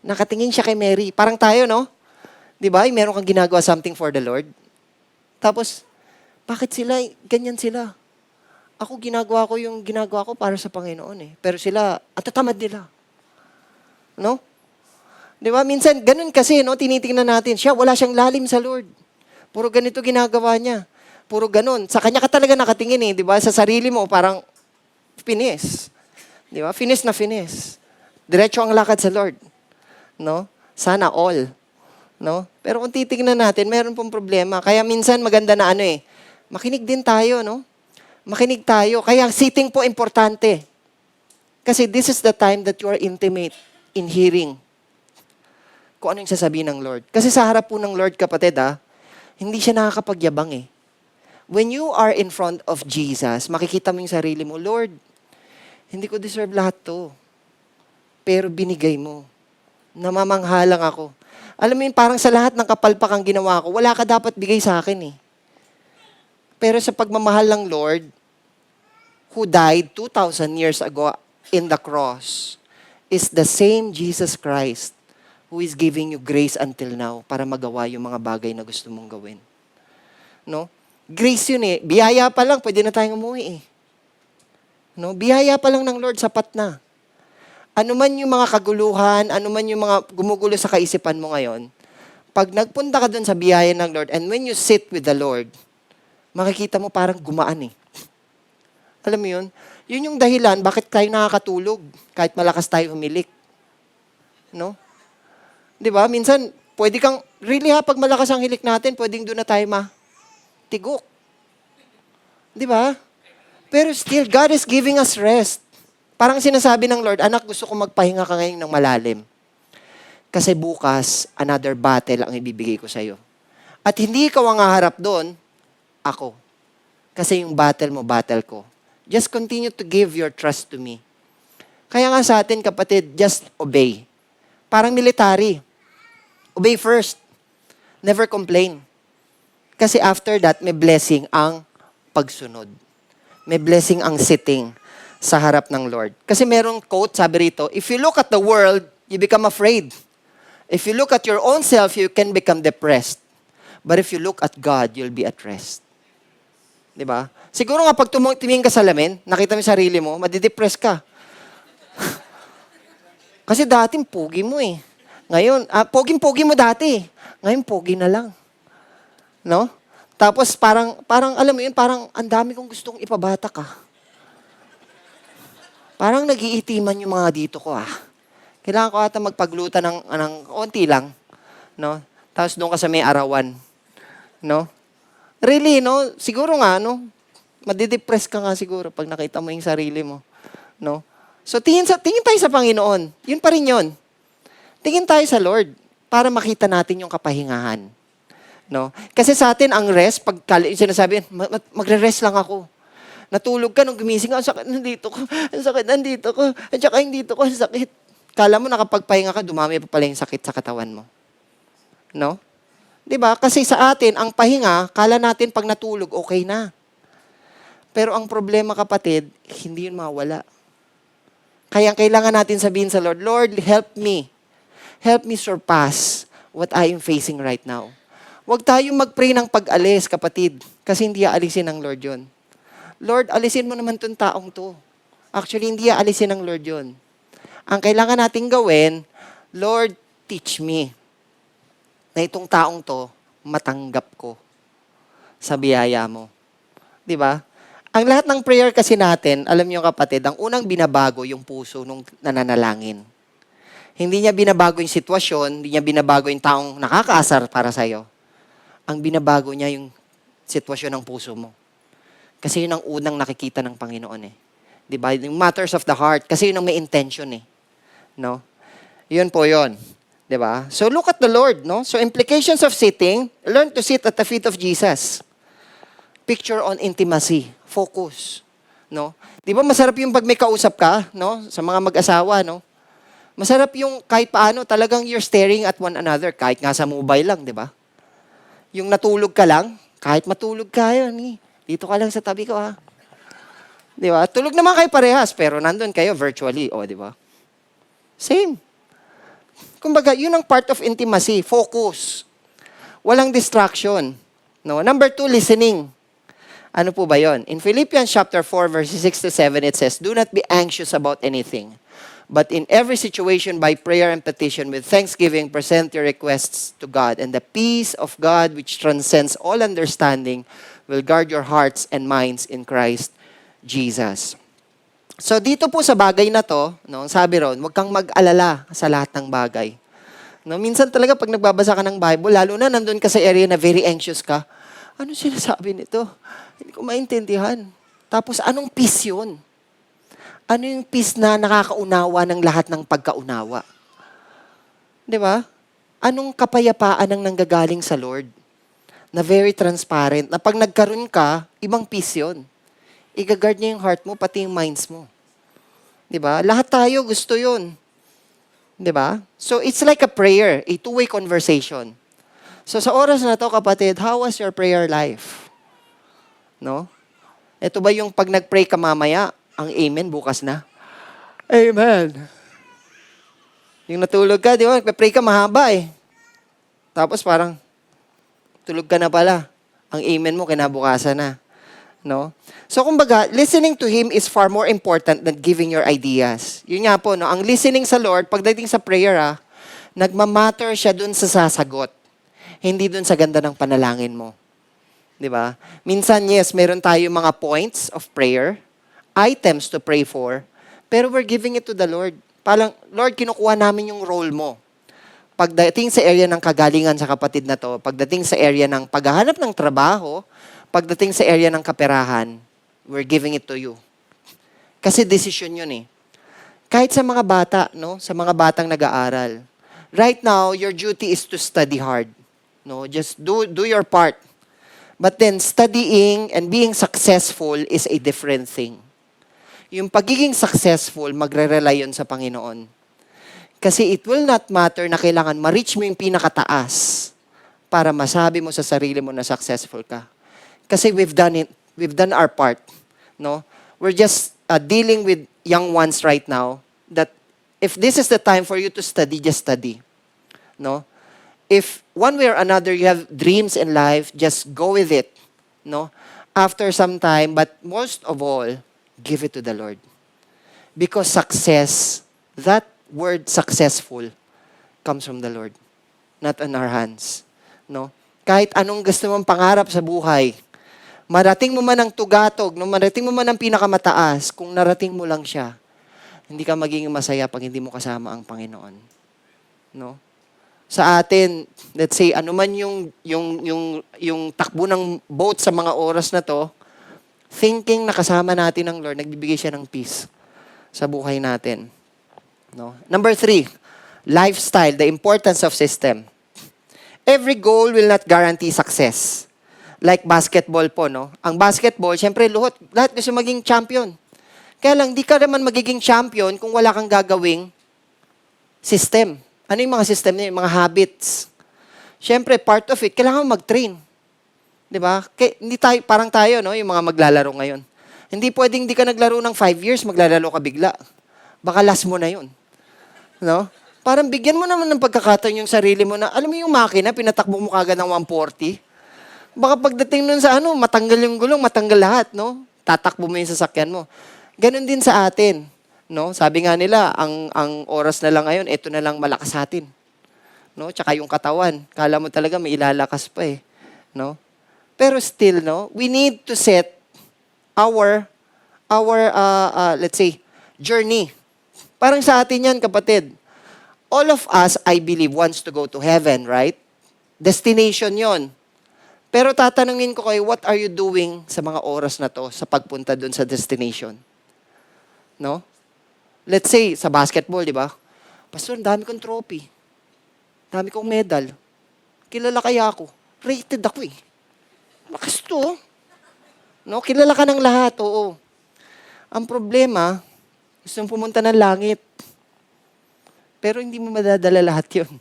Nakatingin siya kay Mary. Parang tayo, no? Di ba? Meron kang ginagawa something for the Lord. Tapos, bakit sila, ganyan sila? Ako, ginagawa ko para sa Panginoon eh. Pero sila, at tatamad nila. No? Di ba? Minsan, ganun kasi, no? Tinitingnan natin. Siya, wala siyang lalim sa Lord. Puro ganito ginagawa niya. Puro ganun. Sa kanya ka talaga nakatingin eh. Di ba? Sa sarili mo, parang finis. Di ba? Finis na finis. Diretso ang lakad sa Lord. No? Sana all. No? Pero kung titingnan natin, mayroon pong problema. Kaya minsan maganda na makinig din tayo, no? Makinig tayo. Kaya sitting po importante. Kasi this is the time that you are intimate in hearing kung ano yung sasabihin ng Lord. Kasi sa harap po ng Lord, kapatid, hindi siya nakakapagyabang eh. When you are in front of Jesus, makikita mo yung sarili mo, Lord, hindi ko deserve lahat to. Pero binigay mo. Namamangha lang ako. Alam mo yun, parang sa lahat ng kapalpakang ginawa ko, wala ka dapat bigay sa akin eh. Pero sa pagmamahal ng Lord, who died 2,000 years ago in the cross, is the same Jesus Christ who is giving you grace until now para magawa yung mga bagay na gusto mong gawin. No? Grace yun eh. Biyaya pa lang, pwede na tayong umuwi eh. No? Biyaya pa lang ng Lord, sapat na. Ano man yung mga kaguluhan, ano man yung mga gumugulo sa kaisipan mo ngayon, pag nagpunta ka dun sa biyaya ng Lord, and when you sit with the Lord, makikita mo parang gumaan eh. Alam mo yun? Yun yung dahilan bakit tayo nakakatulog kahit malakas tayo humilik. No? Di ba? Minsan, pwede kang, really pag malakas ang hilik natin, pwedeng doon na tayo tigok. Di ba? Pero still, God is giving us rest. Parang sinasabi ng Lord, anak, gusto ko magpahinga ka ngayon ng malalim. Kasi bukas, another battle ang ibibigay ko sa'yo. At hindi ikaw ang haharap doon, ako. Kasi yung battle mo, battle ko. Just continue to give your trust to me. Kaya nga sa atin, kapatid, just obey. Parang military. Obey first. Never complain. Kasi after that, may blessing ang pagsunod. May blessing ang sitting sa harap ng Lord. Kasi merong quote, sabi rito, if you look at the world, you become afraid. If you look at your own self, you can become depressed. But if you look at God, you'll be at rest. Diba? Siguro nga pag tumingin ka sa salamin, nakita mo yung sarili mo, madidepress ka. Kasi dati, pogi mo eh. Ngayon, pogi mo dati. Ngayon, pogi na lang. No? Tapos parang alam mo yun, parang ang dami kong gustong ipabata ka. Parang nag-iitiman yung mga dito ko Kailangan ko ata magpagluta ng konti lang. No? Tapos doon ka sa may arawan. No? Really, no? Siguro nga, no? Madidepress ka nga siguro pag nakita mo yung sarili mo. No? So, tingin tayo sa Panginoon. Yun pa rin yun. Tingin tayo sa Lord para makita natin yung kapahingahan. No? Kasi sa atin, ang rest, pag sinasabi, magre-rest lang ako. Natulog ka nung gumising, ang sakit nandito ko, ang sakit nandito ko, at saka hindi dito ko, ang sakit. Kala mo nakapagpahinga ka, dumami pa pala yung sakit sa katawan mo. No? 'Di ba? Kasi sa atin, ang pahinga, kala natin pag natulog, okay na. Pero ang problema, kapatid, hindi yun mawala. Kaya kailangan natin sabihin sa Lord, Lord, help me. Help me surpass what I am facing right now. Huwag tayong mag-pray ng pag-alis, kapatid, kasi hindi aalisin ng Lord yun. Lord, alisin mo naman tong taong to. Actually, hindi aalisin ng Lord yun. Ang kailangan nating gawin, Lord, teach me na itong taong to, matanggap ko sa biyaya mo. Di ba? Ang lahat ng prayer kasi natin, alam niyo kapatid, ang unang binabago yung puso nung nananalangin. Hindi niya binabago yung sitwasyon, hindi niya binabago yung taong nakakaasar para sa'yo. Ang binabago niya yung sitwasyon ng puso mo. Kasi yun ang unang nakikita ng Panginoon eh. Di ba? Yung matters of the heart, kasi yun ang may intention eh. No? Yun po yun. Di ba? So look at the Lord, no? So implications of sitting, learn to sit at the feet of Jesus. Picture on intimacy, focus, no? Di ba masarap yung pag may kausap ka, no? Sa mga mag-asawa, no? Masarap yung kahit paano talagang you're staring at one another, kahit nga sa mobile lang, di ba? Yung natulog ka lang, kahit matulog ka yun, dito ka lang sa tabi ko, ha? Di ba? Tulog naman kayo parehas, pero nandun kayo virtually, o, di ba? Same. Kumbaga, yun ang part of intimacy, focus. Walang distraction. No? Number 2, listening. Ano po ba yon? In Philippians chapter 4, verses 6 to 7, it says, do not be anxious about anything, but in every situation by prayer and petition with thanksgiving, present your requests to God, and the peace of God which transcends all understanding will guard your hearts and minds in Christ Jesus. So dito po sa bagay na to, no, sabi ron, huwag kang mag-alala sa lahat ng bagay. No, minsan talaga pag nagbabasa ka ng Bible, lalo na nandun ka sa area na very anxious ka, ano sinasabi nito? Hindi ko maintindihan. Tapos anong peace yun? Ano yung peace na nakakaunawa ng lahat ng pagkaunawa? Di ba? Anong kapayapaan ang nanggagaling sa Lord? Na very transparent. Na pag nagkaroon ka, ibang peace yun. I-guard niya yung heart mo, pati yung minds mo. Di ba? Lahat tayo gusto yun. Di ba? So, it's like a prayer, a two-way conversation. So, sa oras na to, kapatid, how was your prayer life? No? Ito ba yung pag nag-pray ka mamaya, ang amen bukas na? Amen. Yung natulog ka, di ba? Nag-pray ka mahaba eh. Tapos parang, tulog ka na pala. Ang amen mo, kinabukasan na. No? So, kumbaga, listening to Him is far more important than giving your ideas. Yun nga po, no? Ang listening sa Lord, pagdating sa prayer, nagmamatter siya dun sa sasagot. Hindi dun sa ganda ng panalangin mo. Di ba? Minsan, yes, meron tayo mga points of prayer, items to pray for, pero we're giving it to the Lord. Parang, Lord, kinukuha namin yung role mo. Pagdating sa area ng kagalingan sa kapatid na to, pagdating sa area ng paghahanap ng trabaho, pagdating sa area ng kaperahan, we're giving it to you. Kasi decision yun eh. Kahit sa mga bata, no? Sa mga batang nag-aaral. Right now, your duty is to study hard. No? Just do your part. But then, studying and being successful is a different thing. Yung pagiging successful, magre-rely yun sa Panginoon. Kasi it will not matter na kailangan ma-reach mo yung pinakataas para masabi mo sa sarili mo na successful ka. Kasi we've done our part. No? We're just dealing with young ones right now that if this is the time for you to study, just study. No? If one way or another you have dreams in life, just go with it. No? After some time, but most of all, give it to the Lord. Because success, that word successful, comes from the Lord, not on our hands. No? Kahit anong gusto mong pangarap sa buhay, marating mo man ang tugatog, no? Marating mo man ang pinakamataas, kung narating mo lang siya, hindi ka magiging masaya pag hindi mo kasama ang Panginoon. No? Sa atin, let's say, ano man yung takbo ng boat sa mga oras na to, thinking na kasama natin ng Lord, nagbibigay siya ng peace sa buhay natin. No? Number 3, lifestyle, the importance of system. Every goal will not guarantee success. Like basketball po, no? Ang basketball, syempre, lahat gusto maging champion. Kaya lang, di ka naman magiging champion kung wala kang gagawing system. Ano yung mga system niya? Yung mga habits. Siyempre, part of it, kailangan mag-train. Di ba? Hindi tayo, parang tayo, no? Yung mga maglalaro ngayon. Hindi pwedeng di ka naglaro ng 5 years, maglalaro ka bigla. Baka last mo na yun. No? Parang bigyan mo naman ng pagkakataon yung sarili mo na, alam mo yung makina, pinatakbo mo kagad ng 140. Baka pagdating nun sa matanggal yung gulong, matanggal lahat, no? Tatakbo mo yung sasakyan mo. Ganon din sa atin, no? Sabi nga nila, ang oras na lang ngayon, ito na lang malakas sa atin. No? Tsaka yung katawan, kala mo talaga may ilalakas pa eh, no? Pero still, no, we need to set our let's say journey. Parang sa atin yan, kapatid. All of us, I believe, wants to go to heaven, right? Destination yon. Pero tatanungin ko kayo, what are you doing sa mga oras na to sa pagpunta dun sa destination? No? Let's say, sa basketball, di ba? Pastor, dami kong trophy. Dami kong medal. Kilala kaya ako. Rated ako eh. Lakas to. No? Kilala ka ng lahat, oo. Ang problema, gusto mong pumunta ng langit. Pero hindi mo madadala lahat yun.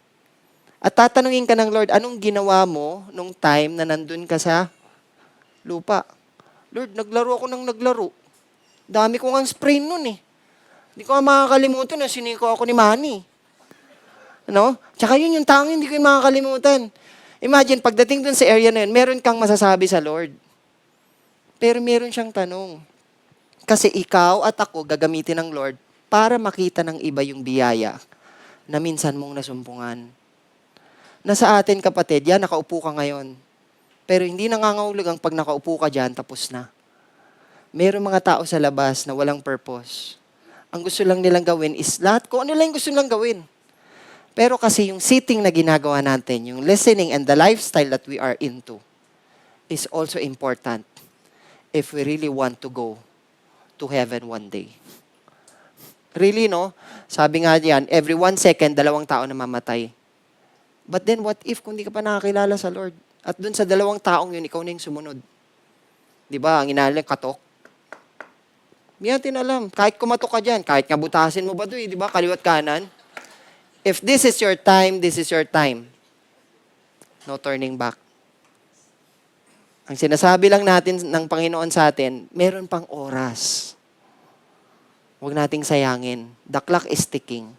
At tatanungin ka ng Lord, anong ginawa mo nung time na nandun ka sa lupa? Lord, naglaro ako ng naglaro. Dami ko ang sprain nun eh. Hindi ko makakalimutan na siniko ako ni Manny. No? Tsaka yun yung tanging hindi ko makakalimutan. Imagine, pagdating dun sa area na yun, meron kang masasabi sa Lord. Pero meron siyang tanong. Kasi ikaw at ako gagamitin ng Lord para makita ng iba yung biyaya na minsan mong nasumpungan. Na sa atin, kapatid, yan, nakaupo ka ngayon. Pero hindi nangangahulugan ang pag nakaupo ka dyan, tapos na. Mayroong mga tao sa labas na walang purpose. Ang gusto lang nilang gawin is lahat, kung ano lang gusto nilang gawin. Pero kasi yung sitting na ginagawa natin, yung listening and the lifestyle that we are into is also important if we really want to go to heaven one day. Really, no? Sabi nga diyan, every 1 second, 2 tao na mamatay. But then what if kung di ka pa nakakilala sa Lord? At dun sa 2 taong yun, ikaw na yung sumunod. Di ba? Ang inalang katok. Hindi natin alam. Kahit kumatok ka dyan, kahit nga butasin mo ba doon, di ba? Kaliwat kanan. If this is your time, this is your time. No turning back. Ang sinasabi lang natin ng Panginoon sa atin, meron pang oras. Huwag nating sayangin. The clock is ticking.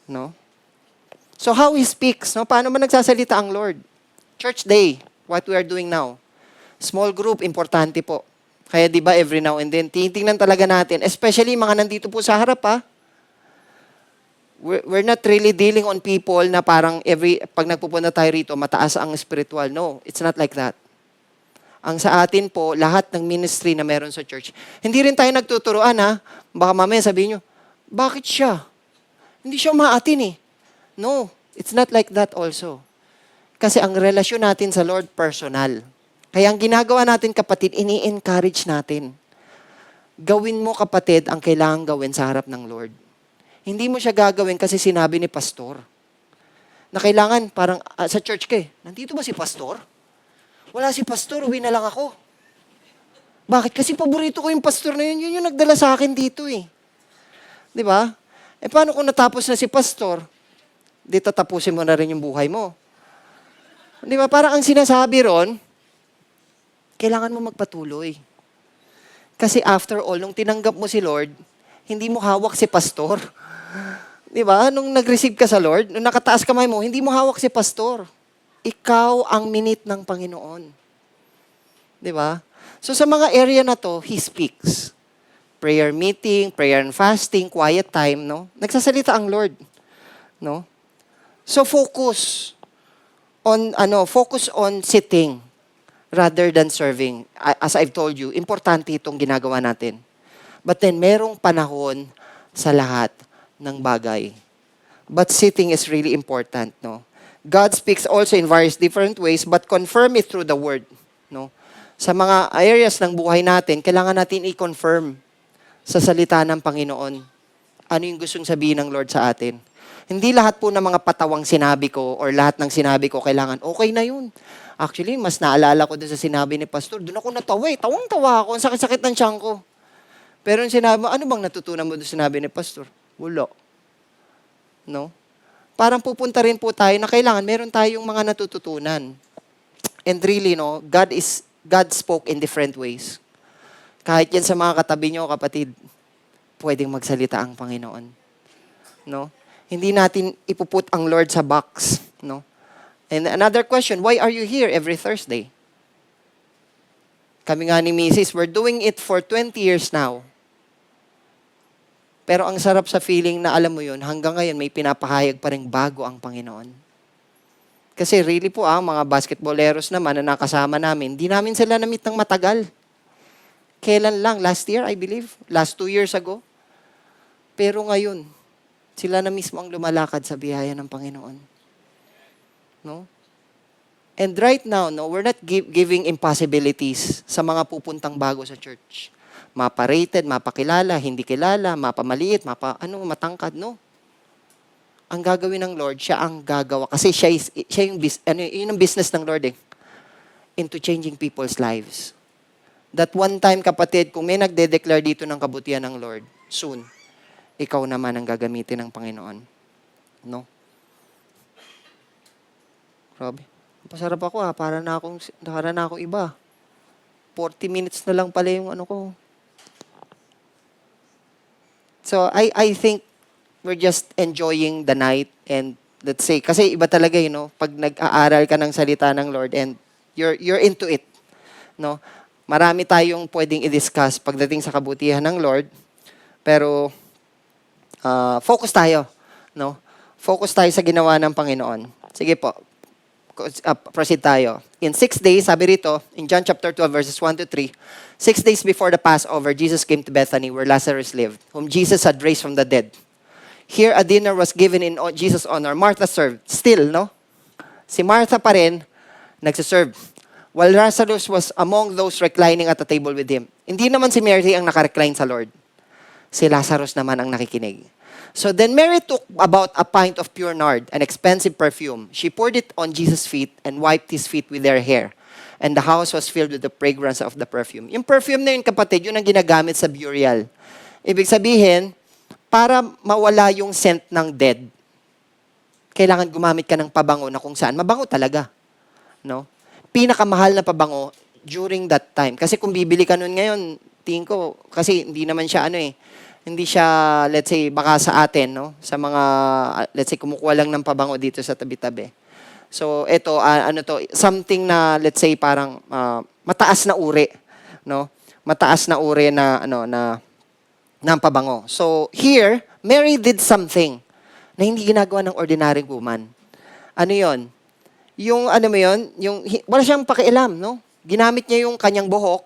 No? So how He speaks, no? Paano ba nagsasalita ang Lord? Church day, what we are doing now. Small group, importante po. Kaya di ba every now and then, titingnan talaga natin, especially mga nandito po sa harap ha. We're not really dealing on people na parang pag nagpupunta tayo rito, mataas ang spiritual. No, it's not like that. Ang sa atin po, lahat ng ministry na meron sa church, hindi rin tayo nagtuturoan ha. Baka mamaya sabihin nyo, bakit siya? Hindi siya umaatin eh. No, it's not like that also. Kasi ang relasyon natin sa Lord personal. Kaya ang ginagawa natin, kapatid, ini-encourage natin. Gawin mo, kapatid, ang kailangan gawin sa harap ng Lord. Hindi mo siya gagawin kasi sinabi ni pastor. Na kailangan, parang sa church ka eh, nandito ba si pastor? Wala si pastor, uwi na lang ako. Bakit? Kasi paborito ko yung pastor na yun. Yun yung nagdala sa akin dito eh. Di ba? Eh paano kung natapos na si pastor? Di tatapusin mo na rin yung buhay mo. Di ba? Parang ang sinasabi ron, kailangan mo magpatuloy. Kasi after all, nung tinanggap mo si Lord, hindi mo hawak si pastor. Di ba? Nung nag-receive ka sa Lord, nung nakataas kamay mo, hindi mo hawak si pastor. Ikaw ang minute ng Panginoon. Di ba? So sa mga area na to, He speaks. Prayer meeting, prayer and fasting, quiet time, no? Nagsasalita ang Lord. No? So focus on sitting rather than serving. As I've told you, importante itong ginagawa natin. But then merong panahon sa lahat ng bagay. But sitting is really important, no? God speaks also in various different ways, but confirm it through the word, no? Sa mga areas ng buhay natin, kailangan natin i-confirm sa salita ng Panginoon ano yung gustong sabihin ng Lord sa atin. Hindi lahat po ng mga patawang sinabi ko or lahat ng sinabi ko kailangan okay na yun. Actually, mas naalala ko dun sa sinabi ni Pastor, dun ako natawa eh. Tawang-tawa ako. Ang sakit-sakit ng tiyan ko. Pero yung sinabi mo, ano bang natutunan mo dun sa sinabi ni Pastor? Wala. No? parang pupunta rin po tayo na kailangan meron tayong mga natututunan. And really, no, God spoke in different ways. Kahit yan sa mga katabi nyo, kapatid, pwedeng magsalita ang Panginoon. No? Hindi natin ipuput ang Lord sa box. No? And another question, why are you here every Thursday? Kami nga ni Mrs., we're doing it for 20 years now. Pero ang sarap sa feeling na alam mo yun, hanggang ngayon may pinapahayag pa rin bago ang Panginoon. Kasi really po, mga basketballeros naman na nakasama namin, di namin sila na-meet ng matagal. Kailan lang? Last year, I believe. Last 2 years ago. Pero ngayon, sila na mismo ang lumalakad sa biyaya ng Panginoon. No? And right now, no, we're not giving impossibilities sa mga pupuntang bago sa church. Mapa-rated, mapakilala, hindi kilala, mapamaliit, matangkad, no? Ang gagawin ng Lord, siya ang gagawa. Kasi siya yung yun ang business ng Lord into changing people's lives. That one time, kapatid, kung may nagde-declare dito ng kabutihan ng Lord, soon, ikaw naman ang gagamitin ng Panginoon. No? Grabe. Pasarap ako para na akong iba. 40 minutes na lang pala yung ko. So, I think we're just enjoying the night and let's say, kasi iba talaga, pag nag-aaral ka ng salita ng Lord and you're into it. No? Marami tayong pwedeng i-discuss pagdating sa kabutihan ng Lord, pero focus tayo. No? Focus tayo sa ginawa ng Panginoon. Sige po, proceed tayo. In 6 days, sabi rito, in John chapter 12, verses 1 to 3, 6 days before the Passover, Jesus came to Bethany where Lazarus lived, whom Jesus had raised from the dead. Here, a dinner was given in Jesus' honor. Martha served. Still, no? Si Martha pa rin, nagsiserve. While Lazarus was among those reclining at the table with him. Hindi naman si Mary ang nakarecline sa Lord. Si Lazarus naman ang nakikinig. So then Mary took about a pint of pure nard, an expensive perfume. She poured it on Jesus' feet and wiped his feet with their hair. And the house was filled with the fragrance of the perfume. Yung perfume na yun, kapatid, yun ang ginagamit sa burial. Ibig sabihin, para mawala yung scent ng dead, kailangan gumamit ka ng pabango na kung saan. Mabango talaga. No? Pinakamahal na pabango during that time. Kasi kung bibili ka nun ngayon, tingin ko, kasi hindi naman siya hindi siya, let's say, baka sa atin, no? Sa mga, let's say, kumukuha lang ng pabango dito sa tabi-tabi. So, ito, something na, let's say, parang mataas na uri, no? Mataas na uri na, ng pabango. So, here, Mary did something na hindi ginagawa ng ordinary woman. Ano yon? Yung, wala siyang pakialam, no? Ginamit niya yung kanyang buhok,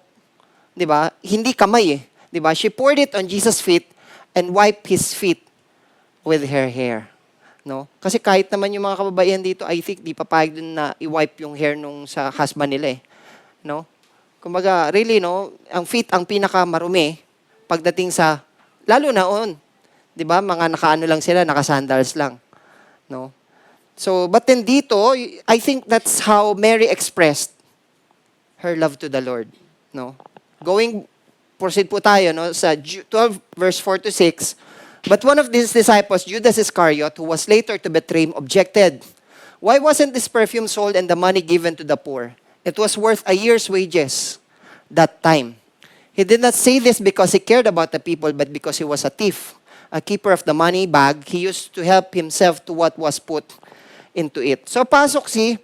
di ba? Hindi kamay, di ba? She poured it on Jesus' feet and wiped his feet with her hair. No? Kasi kahit naman yung mga kababaihan dito, I think, di papayag dun na i-wipe yung hair nung sa husband nila No? Kumbaga, really, no? Ang feet ang pinakamarumi pagdating sa, lalo na di ba? Mga nakaano lang sila, naka-sandals lang. No? So, but then dito, I think that's how Mary expressed her love to the Lord. No? Proceed po tayo sa 12 verse 4 to 6. But one of these disciples, Judas Iscariot, who was later to betray him, objected. Why wasn't this perfume sold and the money given to the poor? It was worth a year's wages that time. He did not say this because he cared about the people, but because he was a thief, a keeper of the money bag. He used to help himself to what was put into it. So pasok si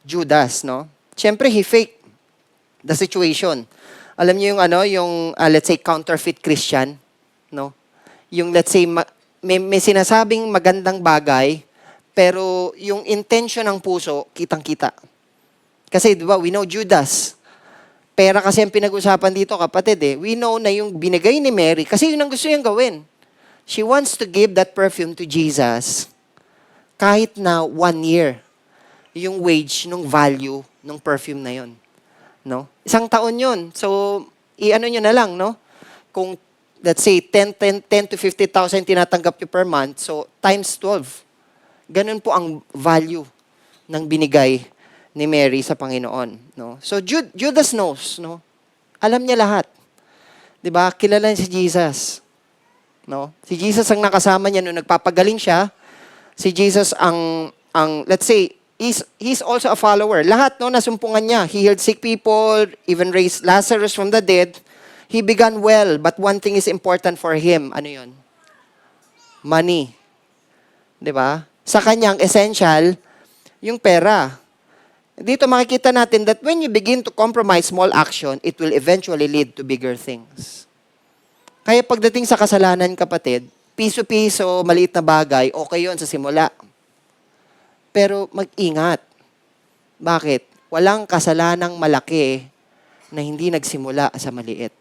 Judas, no? Siyempre, he faked the situation. Alam niyo yung let's say counterfeit Christian, no? Yung let's say may sinasabing magandang bagay, pero yung intention ng puso kitang-kita. Kasi 'di ba, we know Judas. Pera kasi ang pinag-usapan dito, kapatid We know na yung binigay ni Mary kasi yun ang gusto niyang gawin. She wants to give that perfume to Jesus kahit na 1 year yung wage nung value nung perfume na yun. No? 1 taon yun. So, nyo na lang, no? Kung, let's say, 10 to 50,000 tinatanggap nyo per month, so, times 12. Ganun po ang value ng binigay ni Mary sa Panginoon. No? So, Judas knows, no? Alam niya lahat. 'Di ba? Kilala niya si Jesus. No? Si Jesus ang nakasama niya nung nagpapagaling siya. Si Jesus ang let's say, he's also a follower. Lahat no nasumpungan niya. He healed sick people, even raised Lazarus from the dead. He began well, but one thing is important for him. Ano 'yon? Money. 'Di ba? Sa kanyang essential, yung pera. Dito makikita natin that when you begin to compromise small action, it will eventually lead to bigger things. Kaya pagdating sa kasalanan, kapatid, piso-piso, maliit na bagay, okay yon sa simula. Pero mag-ingat. Bakit? Walang kasalanang malaki na hindi nagsimula sa maliit.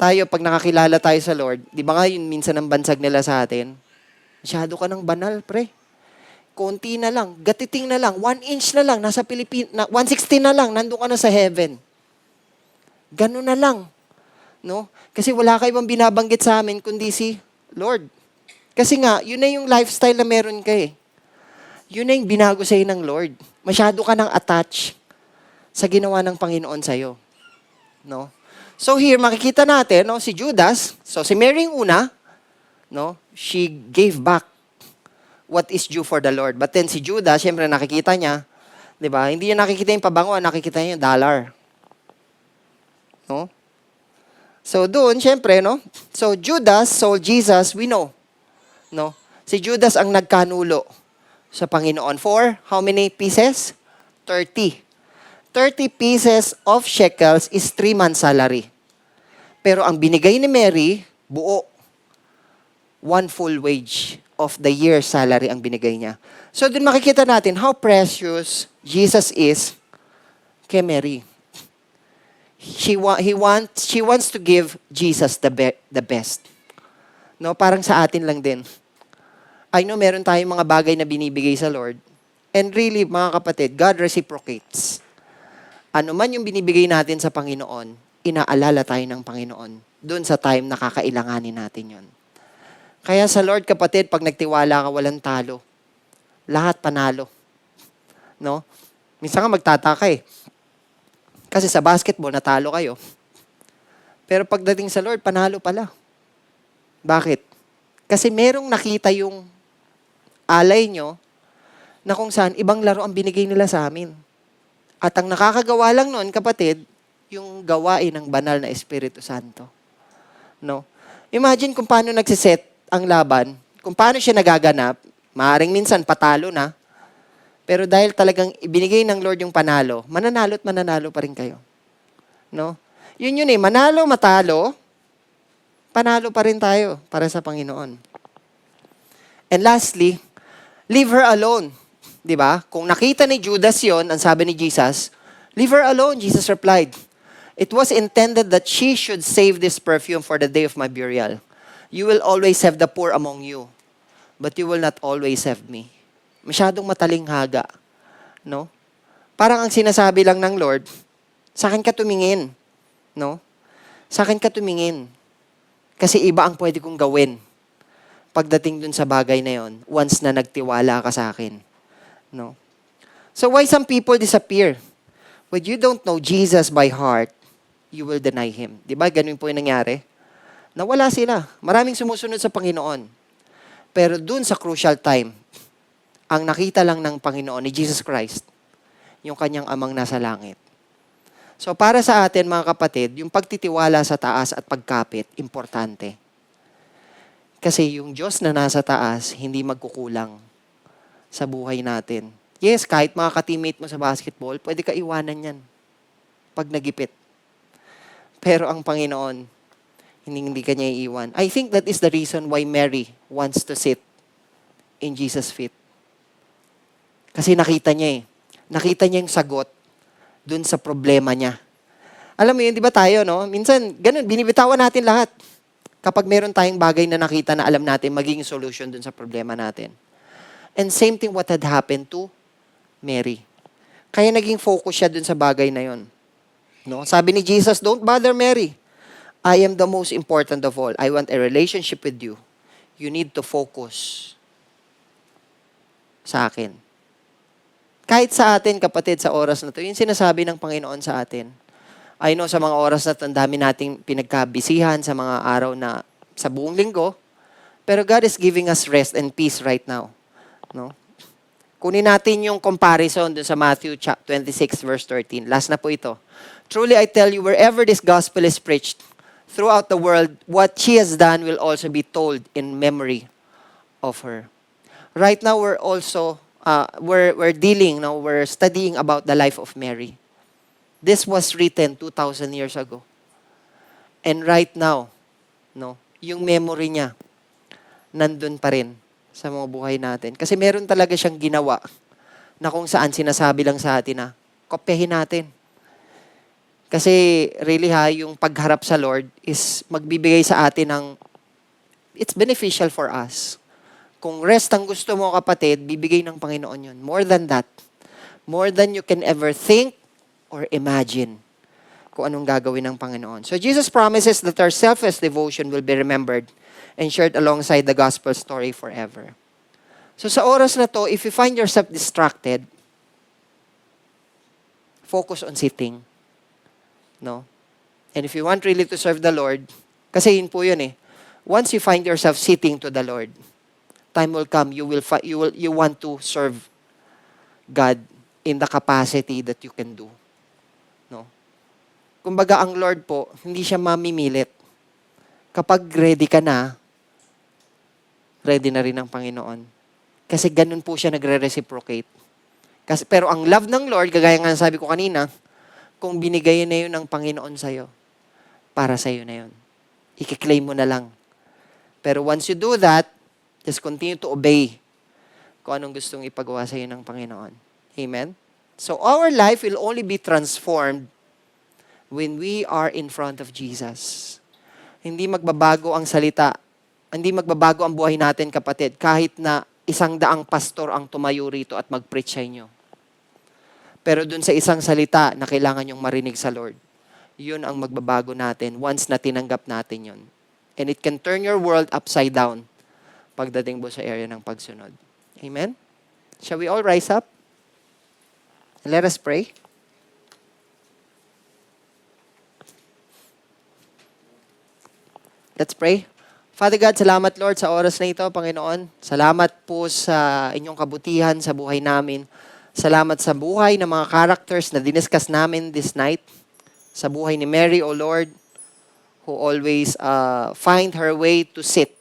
Tayo, pag nakakilala tayo sa Lord, di ba nga yun minsan ang bansag nila sa atin? Masyado ka ng banal, pre. Konti na lang, gatiting na lang, 1 inch na lang, nasa Pilipinas, 1/16 na lang, nandun ka na sa heaven. Ganun na lang. No? Kasi wala kayo bang binabanggit sa amin, kundi si Lord. Kasi nga, yun na yung lifestyle na meron ka eh. Yun na yung binago sa'yo ng Lord. Masyado ka nang attach sa ginawa ng Panginoon sa'yo. No? So here, makikita natin, no, si Judas, so si Mary yung una, no, she gave back what is due for the Lord. But then si Judas, syempre nakikita niya, 'di ba? Hindi niya nakikita yung pabango, nakikita niya yung dollar. No? So doon, syempre, no? So Judas sold Jesus, we know. No? Si Judas ang nagkanulo sa Panginoon for how many pieces? 30. 30 pieces of shekels is 3 months salary. Pero ang binigay ni Mary, buo. 1 full wage of the year's salary ang binigay niya. So, dun makikita natin how precious Jesus is kay Mary. She wants to give Jesus the best. No, parang sa atin lang din. I know meron tayong mga bagay na binibigay sa Lord. And really, mga kapatid, God reciprocates. Ano man yung binibigay natin sa Panginoon, inaalala tayo ng Panginoon. Doon sa time na kakailanganin natin yon. Kaya sa Lord, kapatid, pag nagtiwala ka, walang talo. Lahat panalo. No? Minsan nga magtataka eh. Kasi sa basketball, natalo kayo. Pero pagdating sa Lord, panalo pala. Bakit? Kasi merong nakita yung alay nyo na kung saan ibang laro ang binigay nila sa amin. At ang nakakagawa lang nun, kapatid, yung gawain ng banal na Espiritu Santo. No? Imagine kung paano nagsiset ang laban, kung paano siya nagaganap, maaaring minsan patalo na, pero dahil talagang ibinigay ng Lord yung panalo, mananalo at mananalo pa rin kayo. No? Yun eh, manalo, matalo, panalo pa rin tayo para sa Panginoon. And lastly, leave her alone. Diba? Kung nakita ni Judas yon, ang sabi ni Jesus, leave her alone, Jesus replied. It was intended that she should save this perfume for the day of my burial. You will always have the poor among you, but you will not always have me. Masyadong matalinghaga. No? Parang ang sinasabi lang ng Lord, sa akin ka tumingin. No? Sa akin ka tumingin. Kasi iba ang pwede kong gawin pagdating dun sa bagay na yon, once na nagtiwala ka sa akin. No? So why some people disappear? When you don't know Jesus by heart, you will deny Him. Diba? Ganun po yung nangyari. Nawala sila. Maraming sumusunod sa Panginoon. Pero dun sa crucial time, ang nakita lang ng Panginoon ni Jesus Christ, yung kanyang amang nasa langit. So para sa atin mga kapatid, yung pagtitiwala sa taas at pagkapit, importante. Kasi yung Diyos na nasa taas, hindi magkukulang sa buhay natin. Yes, kahit mga ka-teammate mo sa basketball, pwede ka iwanan yan pag nagipit. Pero ang Panginoon, hindi ka niya iiwan. I think that is the reason why Mary wants to sit in Jesus' feet. Kasi nakita niya eh. Nakita niya yung sagot dun sa problema niya. Alam mo yun, di ba tayo, no? Minsan, ganun, binibitawan natin lahat. Kapag meron tayong bagay na nakita na alam natin, magiging solution dun sa problema natin. And same thing what had happened to Mary. Kaya naging focus siya dun sa bagay na yun. No? Sabi ni Jesus, don't bother Mary. I am the most important of all. I want a relationship with you. You need to focus sa akin. Kahit sa atin, kapatid, sa oras na to, yung sinasabi ng Panginoon sa atin. I know sa mga oras na to, ang dami nating pinagkabisihan sa mga araw na sa buong linggo. Pero God is giving us rest and peace right now. No? Kunin natin yung comparison dun sa Matthew 26 verse 13. Last na po ito. Truly I tell you, wherever this gospel is preached throughout the world, what she has done will also be told in memory of her. Right now, we're also, we're studying about the life of Mary. This was written 2,000 years ago. And right now, no, yung memory niya, nandun pa rin sa mga buhay natin. Kasi meron talaga siyang ginawa na kung saan sinasabi lang sa atin na, kopyahin natin. Kasi really yung pagharap sa Lord is magbibigay sa atin ng, it's beneficial for us. Kung rest ang gusto mo kapatid, bibigay ng Panginoon yun. More than that. More than you can ever think or imagine kung anong gagawin ng Panginoon. So Jesus promises that our selfless devotion will be remembered and shared alongside the gospel story forever. So sa oras na to, if you find yourself distracted, focus on sitting. No? And if you want really to serve the Lord, kasi yun po yun eh. Once you find yourself sitting to the Lord, time will come, you want to serve God in the capacity that you can do. No? Kumbaga ang Lord po, hindi siya mamimilit. Kapag ready ka na, ready na rin ang Panginoon. Kasi ganun po siya nagre-reciprocate. Pero ang love ng Lord, kagaya nga sabi ko kanina, kung binigay na yun ng Panginoon sa'yo, para sa'yo na yun. I-claim mo na lang. Pero once you do that, just continue to obey kung anong gustong ipagawa sa'yo ng Panginoon. Amen? So our life will only be transformed when we are in front of Jesus. Hindi magbabago ang salita. Hindi magbabago ang buhay natin, kapatid, kahit na 100 pastor ang tumayo rito at mag-preach sa inyo. Pero dun sa isang salita na kailangan yung marinig sa Lord, yun ang magbabago natin once na tinanggap natin yun. And it can turn your world upside down pagdating po sa area ng pagsunod. Amen? Shall we all rise up? Let us pray. Let's pray. Father God, salamat Lord sa oras na ito, Panginoon. Salamat po sa inyong kabutihan sa buhay namin. Salamat sa buhay ng mga characters na diniscuss namin this night. Sa buhay ni Mary, O Lord, who always find her way to sit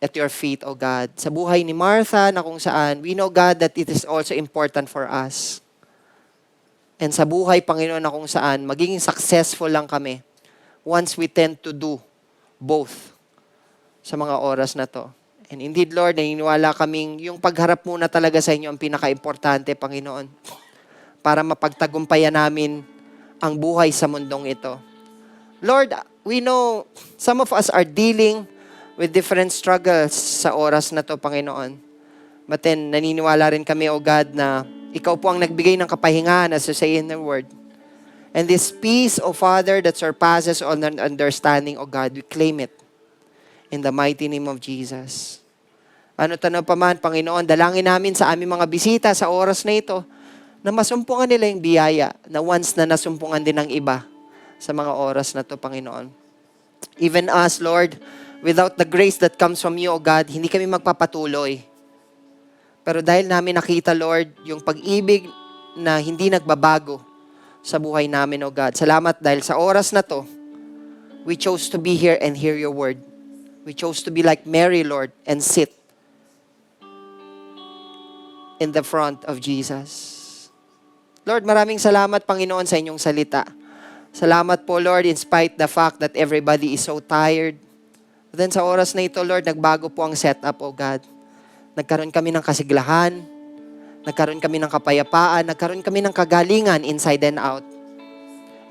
at your feet, O God. Sa buhay ni Martha na kung saan, we know, God, that it is also important for us. And sa buhay, Panginoon, na kung saan, magiging successful lang kami once we tend to do both sa mga oras na to. And indeed, Lord, naniniwala kaming yung pagharap muna talaga sa inyo ang pinaka-importante, Panginoon, para mapagtagumpayan namin ang buhay sa mundong ito. Lord, we know some of us are dealing with different struggles sa oras na to, Panginoon. But then, naniniwala rin kami, O God, na Ikaw po ang nagbigay ng kapahingahan, as you say in the Word. And this peace, O Father, that surpasses all understanding, O God, we claim it in the mighty name of Jesus. Ano tanong pa man, Panginoon, dalangin namin sa aming mga bisita sa oras na ito na masumpungan nila yung biyaya na once na nasumpungan din ng iba sa mga oras na to, Panginoon. Even us, Lord, without the grace that comes from you, O God, hindi kami magpapatuloy. Pero dahil namin nakita, Lord, yung pag-ibig na hindi nagbabago sa buhay namin, O God. Salamat dahil sa oras na to, we chose to be here and hear your word. We chose to be like Mary, Lord, and sit in the front of Jesus. Lord, maraming salamat, Panginoon, sa inyong salita. Salamat po, Lord, in spite the fact that everybody is so tired. Then sa oras na ito, Lord, nagbago po ang setup, O God. Nagkaroon kami ng kasiglahan, nagkaroon kami ng kapayapaan, nagkaroon kami ng kagalingan inside and out.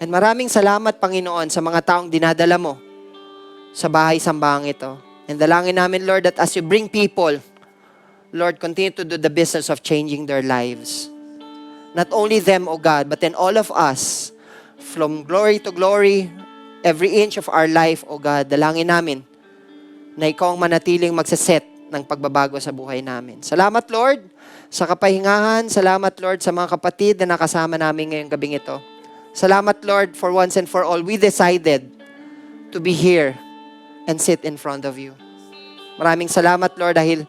And maraming salamat, Panginoon, sa mga taong dinadala mo sa bahay-sambahang ito. And dalangin namin, Lord, that as you bring people, Lord, continue to do the business of changing their lives. Not only them, O God, but then all of us, from glory to glory, every inch of our life, O God, dalangin namin na ikaw ang manatiling magsaset ng pagbabago sa buhay namin. Salamat, Lord, sa kapahingahan. Salamat, Lord, sa mga kapatid na nakasama namin ngayong gabing ito. Salamat, Lord, for once and for all, we decided to be here and sit in front of you. Maraming salamat, Lord, dahil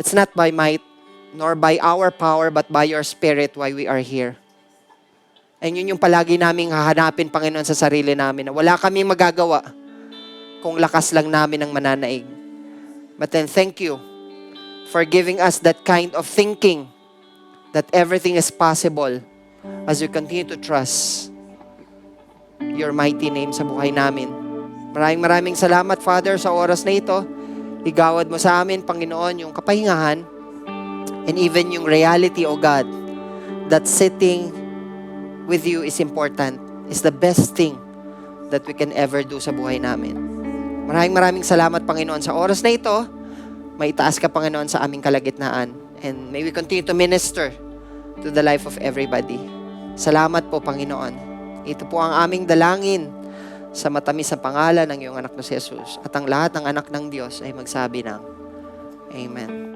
it's not by might, nor by our power, but by your Spirit why we are here. And yun yung palagi naming hahanapin, Panginoon, sa sarili namin, na wala kaming magagawa kung lakas lang namin ang mananaig. But then thank you for giving us that kind of thinking that everything is possible as we continue to trust your mighty name sa buhay namin. Maraming salamat, Father, sa oras na ito. Igawad mo sa amin, Panginoon, yung kapahingahan and even yung reality, O God, that sitting with you is important, is the best thing that we can ever do sa buhay namin. Maraming salamat, Panginoon, sa oras na ito. Maitaas ka, Panginoon, sa aming kalagitnaan. And may we continue to minister to the life of everybody. Salamat po, Panginoon. Ito po ang aming dalangin sa matamis na pangalan ng iyong anak na si Jesus. At ang lahat ng anak ng Diyos ay magsabi ng Amen.